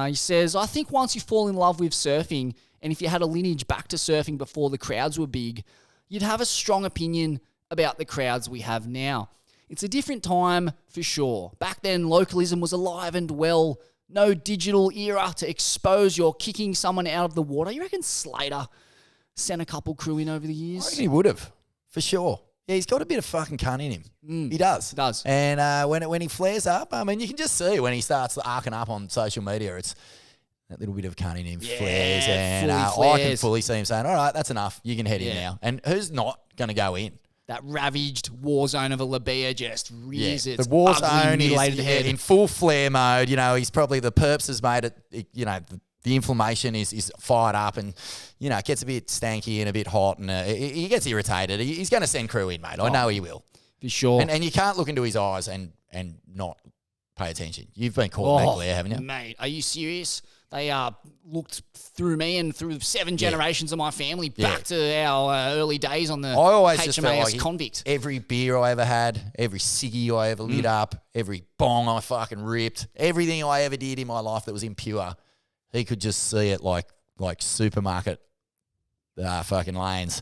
He says, I think once you fall in love with surfing, and if you had a lineage back to surfing before the crowds were big, you'd have a strong opinion about the crowds we have now. It's a different time for sure. Back then, localism was alive and well. No digital era to expose you're kicking someone out of the water. You reckon Slater sent a couple crew in over the years? I reckon he would have, for sure. Yeah, he's got a bit of fucking cunt in him. He does. Does. And when he flares up, I mean, you can just see when he starts arcing up on social media, it's that little bit of cunt in him flares. And I can fully see him saying, all right, that's enough. You can head in now. And who's not going to go in? That ravaged war zone of a Labia just rears its the war ugly, zone mutilated is head. in full flare mode. He's probably the perps has made it, the inflammation is fired up and, it gets a bit stanky and a bit hot and he gets irritated. He's going to send crew in, mate. I know he will. For sure. And you can't look into his eyes and not pay attention. You've been caught in that glare, haven't you? Mate, are you serious? They looked through me and through 7 generations of my family back to our early days on the I always just felt HMAS like convict. Every beer I ever had, every ciggy I ever lit up, every bong I fucking ripped, everything I ever did in my life that was impure, he could just see it like supermarket fucking lanes.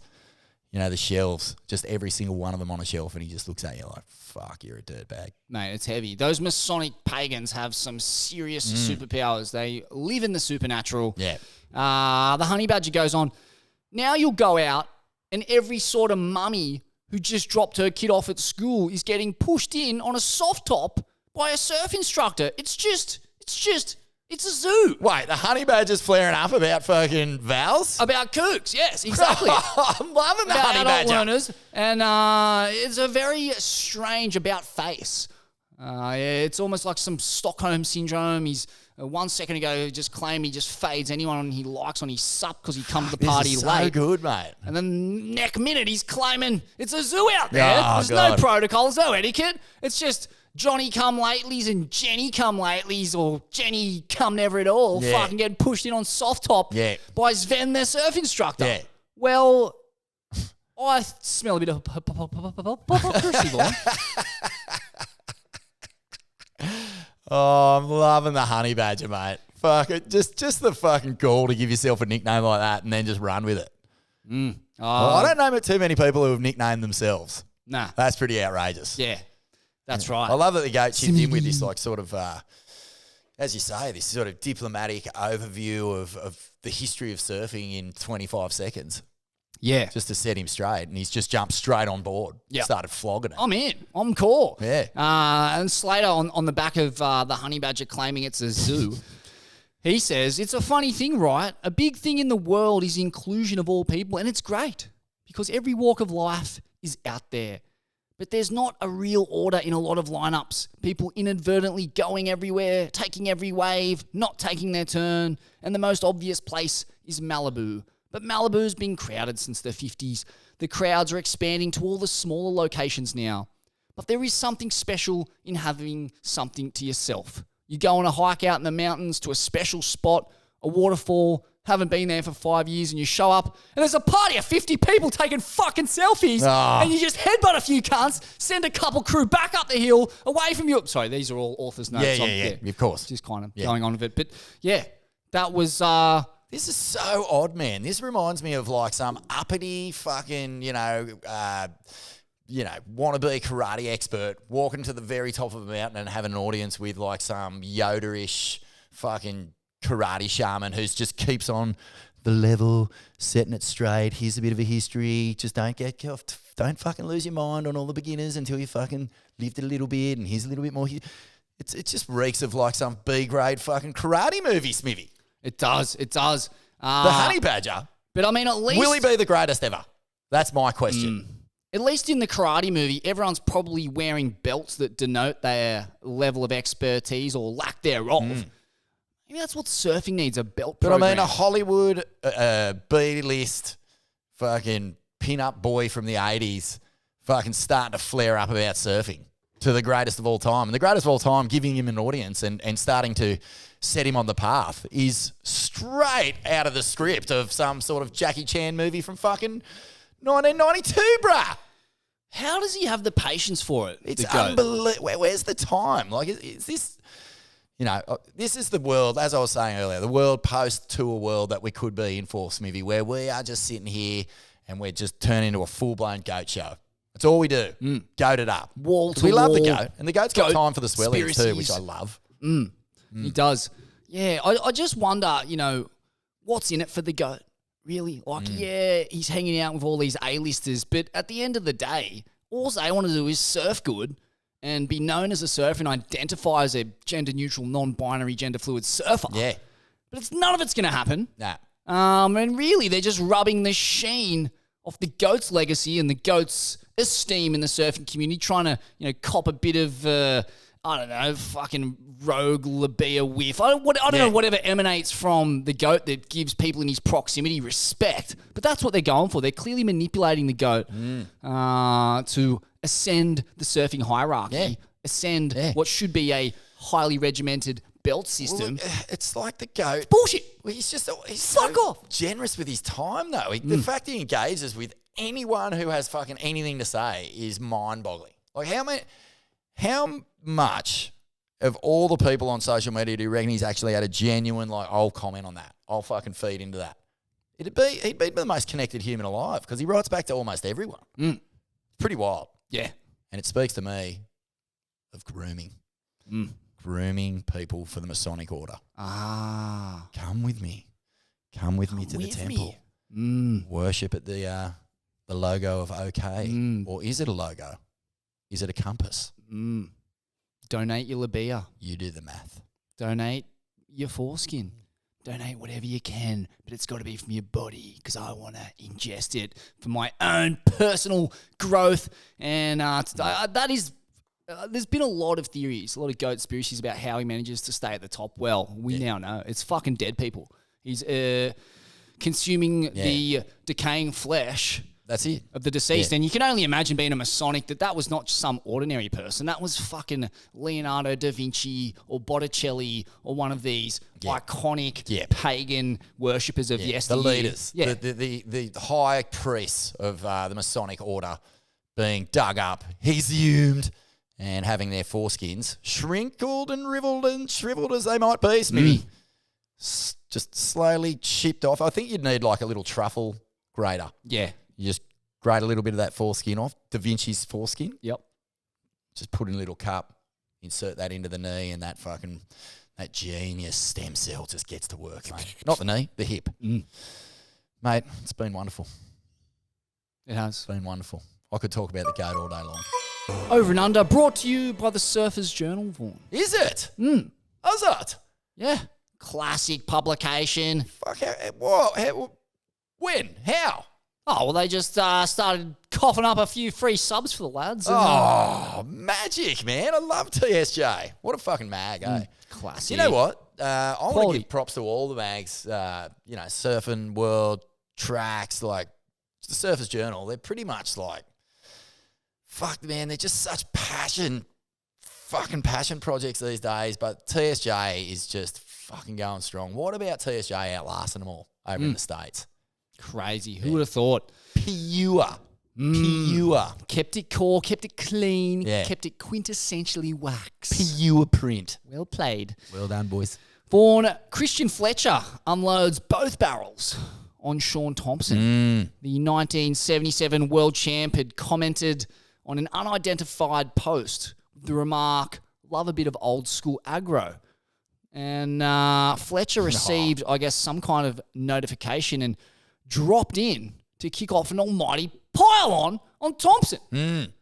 The shelves, just every single one of them on a shelf, and he just looks at you like, fuck, you're a dirtbag. Mate, it's heavy. Those Masonic pagans have some serious superpowers. They live in the supernatural. Yeah. The honey badger goes on, now you'll go out and every sort of mummy who just dropped her kid off at school is getting pushed in on a soft top by a surf instructor. It's a zoo. Wait, the honey badger's flaring up about fucking vowels? About kooks, yes, exactly. I'm loving the about honey adult badger. learners, and it's a very strange about face. It's almost like some Stockholm syndrome. He's 1 second ago just claimed he just fades anyone he likes on his sup because he comes to the party This is late. so good, mate. And then next minute he's claiming it's a zoo out there. Oh, There's God. no protocol, there's no etiquette. It's just Johnny come latelys and Jenny come latelys or Jenny come never at all fucking get pushed in on soft top by Sven, their surf instructor. Yeah. Well, I smell a bit of hypocrisy, boy. Oh, I'm loving the honey badger, mate. Fuck it. Just the fucking gall to give yourself a nickname like that and then just run with it. Well, I don't know too many people who have nicknamed themselves. Nah. That's pretty outrageous. Yeah, that's right. I love that the goat chipped in with this, like, sort of, as you say, this sort of diplomatic overview of the history of surfing in 25 seconds. Yeah. Just to set him straight. And he's just jumped straight on board. Yeah. Started flogging it. I'm in. I'm core. Yeah. And Slater, on the back of the honey badger claiming it's a zoo, he says, it's a funny thing, right? A big thing in the world is inclusion of all people, and it's great because every walk of life is out there. But there's not a real order in a lot of lineups. People inadvertently going everywhere, taking every wave, not taking their turn, and the most obvious place is Malibu. But Malibu's been crowded since the 50s. The crowds are expanding to all the smaller locations now. But there is something special in having something to yourself. You go on a hike out in the mountains to a special spot, a waterfall, haven't been there for 5 years, and you show up, and there's a party of 50 people taking fucking selfies, and you just headbutt a few cunts, send a couple crew back up the hill, away from you. Sorry, these are all author's notes. Yeah, of course. Just kind of going on with it. But yeah, that was... This is so odd, man. This reminds me of like some uppity fucking, wannabe karate expert walking to the very top of a mountain and having an audience with like some Yoda-ish fucking karate shaman who's just keeps on the level, setting it straight. Here's a bit of a history. Just don't don't fucking lose your mind on all the beginners until you fucking lived it a little bit. And here's a little bit more. It just reeks of like some B-grade fucking karate movie, Smithy. It does. It does. The honey badger. But I mean, at least... Will he be the greatest ever? That's my question. At least in the karate movie, everyone's probably wearing belts that denote their level of expertise or lack thereof. Maybe that's what surfing needs, a belt But program. I mean, a Hollywood B-list fucking pin-up boy from the 80s fucking starting to flare up about surfing to the greatest of all time. And the greatest of all time, giving him an audience and starting to set him on the path is straight out of the script of some sort of Jackie Chan movie from fucking 1992, bruh. How does he have the patience for it? It's unbelievable. Where's the time? Like, is this... You know, this is the world, as I was saying earlier, the world post-tour world that we could be in for, Smithy, where we are just sitting here and we're just turning into a full-blown goat show. That's all we do. Goat it up. Wall to We love the wall. goat. And the goat's got time for the swellies too, which conspiracies. I love. He does. Yeah, I just wonder, you know, what's in it for the goat, really? Like, yeah, he's hanging out with all these A-listers, but at the end of the day, all they want to do is surf good and be known as a surfer and identify as a gender-neutral, non-binary, gender-fluid surfer. Yeah. But none of it's going to happen. Nah. And really, they're just rubbing the sheen off the GOAT's legacy and the GOAT's esteem in the surfing community, trying to, you know, cop a bit of, I don't know, fucking rogue labia whiff. I don't know, whatever emanates from the GOAT that gives people in his proximity respect. But that's what they're going for. They're clearly manipulating the GOAT to ascend the surfing hierarchy, ascend what should be a highly regimented belt system. Well, it's like the goat. Bullshit. Well, he's Fuck so off. generous with his time, though. The fact he engages with anyone who has fucking anything to say is mind-boggling. Like, how much of all the people on social media do you reckon he's actually had a genuine, like, I'll comment on that, I'll fucking feed into that? He'd be the most connected human alive because he writes back to almost everyone. It's pretty wild. Yeah. And it speaks to me of grooming. Grooming people for the Masonic Order. Ah. Come with me. Come with me to the temple. Worship at the logo of OK. Or is it a logo? Is it a compass? Donate your labia. You do the math. Donate your foreskin. Donate whatever you can, but it's got to be from your body because I want to ingest it for my own personal growth. And that is, there's been a lot of theories, a lot of goat conspiracies about how he manages to stay at the top. Well, we now know it's fucking dead people. He's consuming the decaying flesh. That's it. Of the deceased. Yeah. And you can only imagine being a Masonic that was not some ordinary person. That was fucking Leonardo DaVinci or Botticelli or one of these iconic pagan worshippers of yesteryear. The leaders. Yeah. The high priests of the Masonic Order being dug up, exhumed, and having their foreskins shrinkled and shriveled as they might be, maybe just slowly chipped off. I think you'd need like a little truffle grater. Yeah. You just grate a little bit of that foreskin off, DaVinci's foreskin. Yep. Just put in a little cup, insert that into the knee, and that genius stem cell just gets to work, mate. Not the knee, the hip. Mate, it's been wonderful. It has. It's been wonderful. I could talk about the goat all day long. Over and Under, brought to you by the Surfer's Journal, Vaughan. Is it? Is it? Yeah. Classic publication. Fuck, when? How? Oh, well, they just started coughing up a few free subs for the lads. And, magic, man. I love TSJ. What a fucking mag, eh? Classic. You know what? I want to Quality. give props to all the mags, Surfing World, Tracks, like the Surfer's Journal. They're pretty much like, fuck, man, they're just such passion projects these days. But TSJ is just fucking going strong. What about TSJ outlasting them all over in the States? Crazy. Who would have thought? Pure. Kept it core, kept it clean, Yeah. kept it quintessentially wax. Pure print. Well played. Well done, boys. Vaughan, Christian Fletcher unloads both barrels on Sean Thompson. The 1977 world champ had commented on an unidentified post with the remark, love a bit of old school aggro. And Fletcher received, I guess, some kind of notification and dropped in to kick off an almighty pile-on Thompson,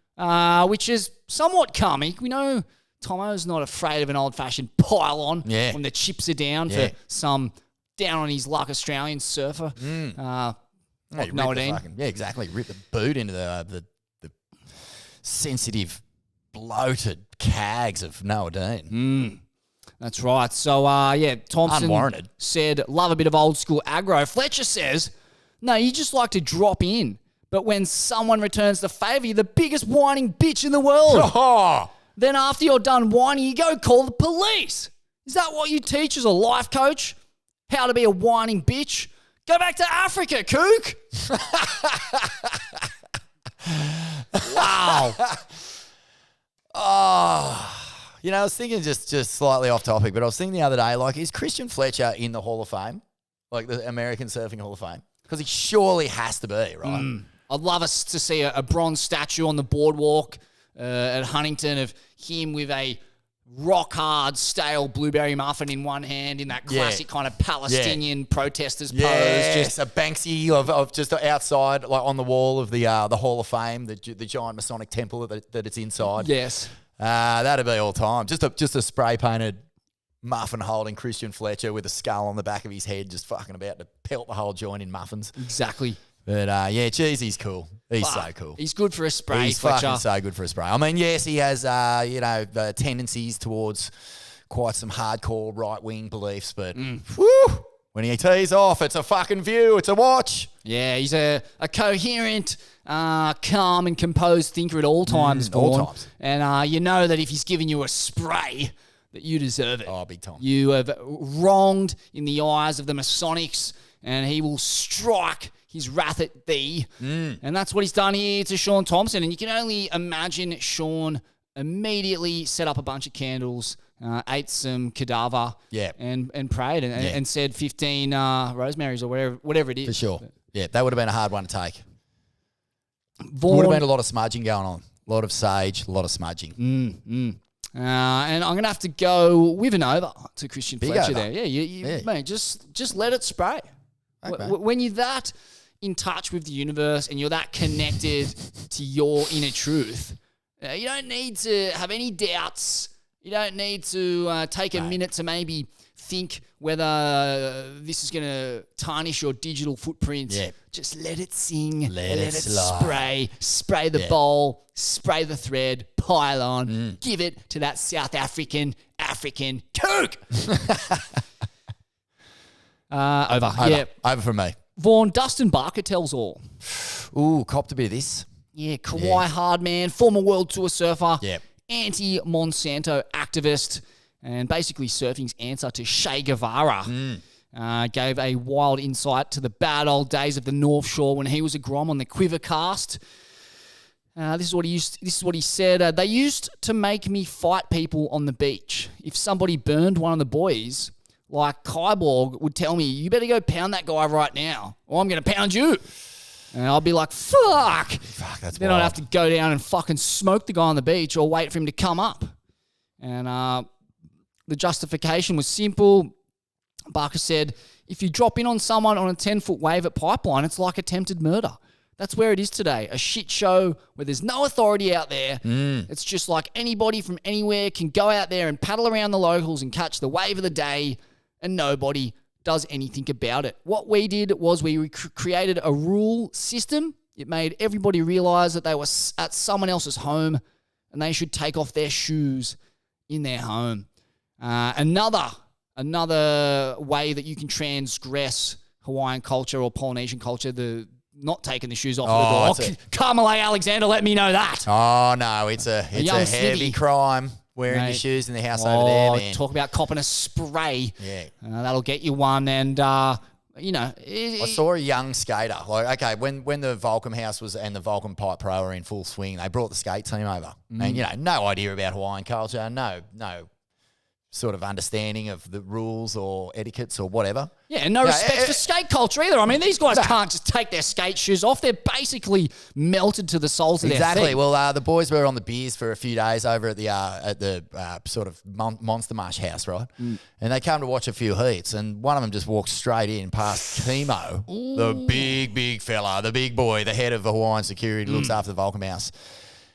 which is somewhat comic. We know Tomo's not afraid of an old-fashioned pile-on when the chips are down for some down-on-his-luck Australian surfer. Like Noadine. Exactly. Rip the boot into the sensitive, bloated cags of Noadine. That's right. So, Thompson Unwarranted. said, love a bit of old school aggro. Fletcher says, no, you just like to drop in. But when someone returns the favour, you're the biggest whining bitch in the world. Oh, Then after you're done whining, you go call the police. Is that what you teach as a life coach? How to be a whining bitch? Go back to Africa, kook. Wow. I was thinking just slightly off topic, but I was thinking the other day, like, is Christian Fletcher in the Hall of Fame? Like the American Surfing Hall of Fame? Because he surely has to be, right? I'd love us to see a bronze statue on the boardwalk at Huntington of him with a rock-hard, stale blueberry muffin in one hand in that classic kind of Palestinian protesters pose. Just a Banksy of just outside, like on the wall of the Hall of Fame, the giant Masonic temple that it's inside. Yes. That'd be all time. Just a spray-painted muffin holding Christian Fletcher with a skull on the back of his head, just fucking about to pelt the whole joint in muffins. Exactly. But, geez, he's cool. He's so cool. He's good for a spray, He's Fletcher. fucking so good for a spray. I mean, yes, he has, tendencies towards quite some hardcore right-wing beliefs, but whew, when he tees off, it's a fucking view. It's a watch. Yeah, he's a coherent, calm and composed thinker at all times, Vaughan. all times. And you know that if he's giving you a spray, that you deserve it. Oh, big time. You have wronged in the eyes of the Masonics, and he will strike his wrath at thee. And that's what he's done here to Sean Thompson. And you can only imagine Sean immediately set up a bunch of candles, ate some cadaver, and prayed and said 15 rosemaries or whatever it is. For sure. Yeah, that would have been a hard one to take. Vaughan, Would have been a lot of smudging going on. A lot of sage, a lot of smudging. and I'm going to have to go with an over to Christian Big Fletcher over. there. Yeah, mate, just let it spray. Okay. When you're that in touch with the universe and you're that connected to your inner truth, you don't need to have any doubts. You don't need to take a minute to maybe think whether this is going to tarnish your digital footprint. Yeah. Just let it sing. Let it spray. Spray the bowl. Spray the thread. Pile on. Give it to that South African kook. Over. Yeah. Over from me. Vaughan, Dustin Barker tells all. Ooh, copped a bit of this. Yeah, Kawhi Hardman, former World Tour surfer, Yep. anti-Monsanto activist, and basically surfing's answer to Che Guevara. Gave a wild insight to the bad old days of the North Shore when he was a grom on the Quivercast. This is what he said. They used to make me fight people on the beach. If somebody burned one of the boys, like Kyborg would tell me, you better go pound that guy right now, or I'm going to pound you. And I'll be like, fuck. That's Then wild. I'd have to go down and fucking smoke the guy on the beach or wait for him to come up. And the justification was simple. Barker said, if you drop in on someone on a 10-foot wave at Pipeline, it's like attempted murder. That's where it is today. A shit show where there's no authority out there. It's just like anybody from anywhere can go out there and paddle around the locals and catch the wave of the day, and nobody does anything about it. What we did was we created a rule system. It made everybody realize that they were at someone else's home and they should take off their shoes in their home. Another way that you can transgress Hawaiian culture or Polynesian culture, the not taking the shoes off the door. Carmelay Alexander, let me know that. Oh, no, it's a young heavy snivvy. crime wearing your shoes in the house over there, man. Talk about copping a spray. Yeah. That'll get you one. And, I saw a young skater. Like, okay, when the Volcom House was and the Volcom Pipe Pro were in full swing, they brought the skate team over. And, no idea about Hawaiian culture, no sort of understanding of the rules or etiquettes or whatever. Yeah, and no respect for skate culture either. I mean, these guys can't just take their skate shoes off. They're basically melted to the soles of their feet. Exactly. Well, the boys were on the beers for a few days over at the sort of Monster Marsh house, right? And they came to watch a few heats, and one of them just walked straight in past Chemo, the big fella, the big boy, the head of the Hawaiian security, looks after the Volcom House.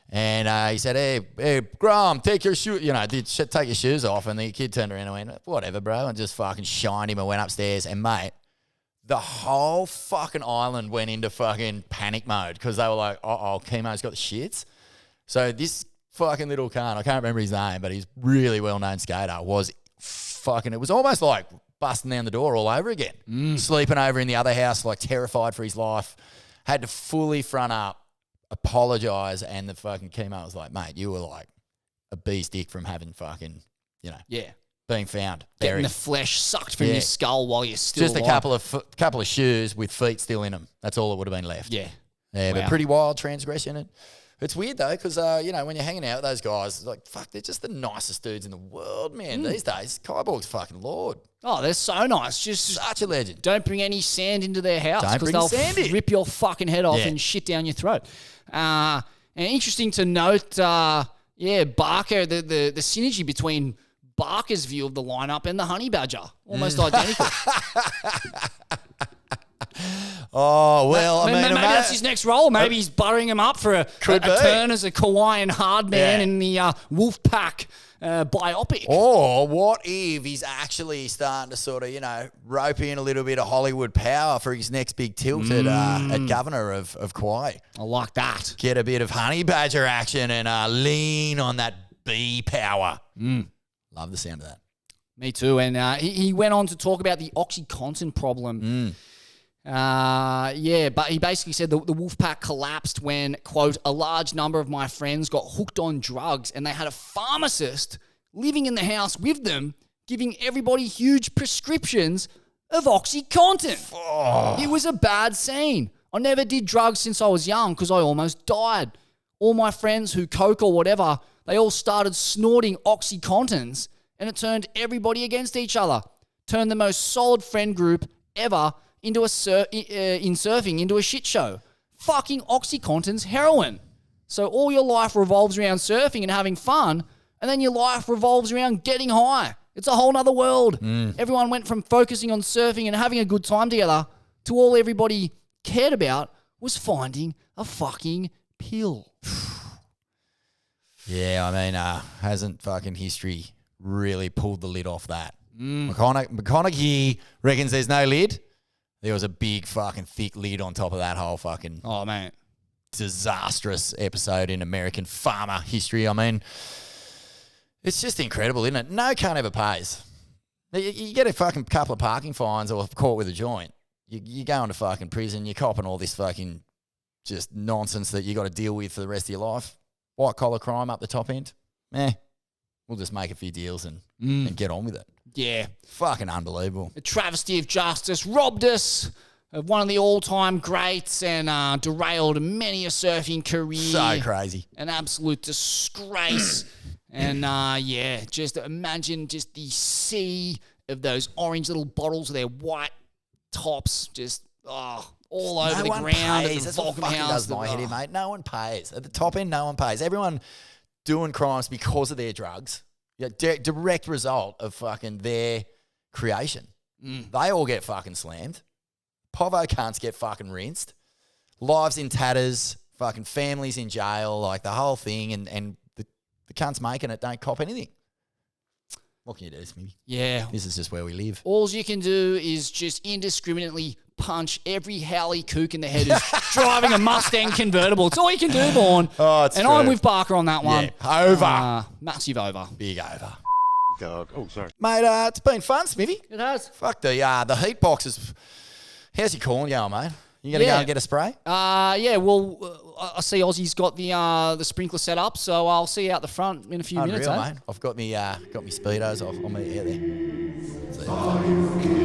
And he said, hey, Grom, take your shoes, take your shoes off. And the kid turned around and went, whatever, bro, and just fucking shined him and went upstairs. And, mate, the whole fucking island went into fucking panic mode because they were like, Chemo's got the shits. So this fucking little cunt, I can't remember his name, but he's really well-known skater, was fucking, it was almost like busting down the door all over again. Sleeping over in the other house, like terrified for his life. Had to fully front up, apologise, and the fucking chemo was like, mate, you were like a bee's dick from having fucking, being found. Getting buried. the flesh sucked from your skull while you're still Just alive. a couple of shoes with feet still in them. That's all that would have been left. Yeah. Yeah, Wow. but pretty wild transgression. It's weird though, because when you're hanging out with those guys, like fuck, they're just the nicest dudes in the world, man. These days, Kyborg's fucking lord. Oh, they're so nice. Just Such a legend. don't bring any sand into their house Don't because bring they'll sand in. rip your fucking head off Yeah. and shit down your throat. And interesting to note, Barker, the synergy between Barker's view of the lineup and the Honey Badger, almost identical. Oh well, Maybe that's his next role. Maybe he's buttering him up for a Could be. turn as a Hawaiian hard man Yeah. in the Wolfpack biopic. Or what if he's actually starting to sort of, rope in a little bit of Hollywood power for his next big tilt at governor of Kauai? I like that. Get a bit of Honey Badger action and lean on that bee power. Love the sound of that. Me too. And he went on to talk about the OxyContin problem. But he basically said the Wolfpack collapsed when, quote, a large number of my friends got hooked on drugs and they had a pharmacist living in the house with them, giving everybody huge prescriptions of OxyContin. It was a bad scene. I never did drugs since I was young because I almost died. All my friends who coke or whatever, they all started snorting OxyContins and it turned everybody against each other. Turned the most solid friend group ever into surfing into a shit show. Fucking OxyContin's heroin. So all your life revolves around surfing and having fun, and then your life revolves around getting high. It's a whole nother world. Everyone went from focusing on surfing and having a good time together to all everybody cared about was finding a fucking pill. Yeah, I mean, hasn't fucking history really pulled the lid off that? McConaughey reckons there's no lid. There was a big fucking thick lid on top of that whole fucking disastrous episode in American pharma history. I mean, it's just incredible, isn't it? No cunt ever pays. You get a fucking couple of parking fines or caught with a joint. You go into fucking prison, you're copping all this fucking just nonsense that you got to deal with for the rest of your life. White collar crime up the top end. We'll just make a few deals and get on with it. Yeah. Fucking unbelievable. A travesty of justice, robbed us of one of the all-time greats and derailed many a surfing career. So crazy. An absolute disgrace. And just imagine just the sea of those orange little bottles with their white tops just all over the ground. Pays. That's what fucking does my head in, mate. No one pays. At the top end, no one pays. Everyone doing crimes because of their drugs. Yeah, direct result of fucking their creation. They all get fucking slammed. Povo cunts get fucking rinsed. Lives in tatters. Fucking families in jail. Like the whole thing. And the cunts making it don't cop anything. What can you do, Smithy? Yeah. This is just where we live. All you can do is just indiscriminately punch every Howley kook in the head who's driving a Mustang convertible. It's all you can do, Vaughn. Oh, it's and true. I'm with Barker on that one. Yeah, over. Massive over. Big over. Dog. Oh, sorry. Mate, it's been fun, Smithy. It has. Fuck the heat boxes. How's your corn going, mate? You going to go and get a spray? Well, I see Aussie's got the sprinkler set up, so I'll see you out the front in a few minutes, Unreal, eh? mate. I've got me speedos. I'll meet you out there. See you.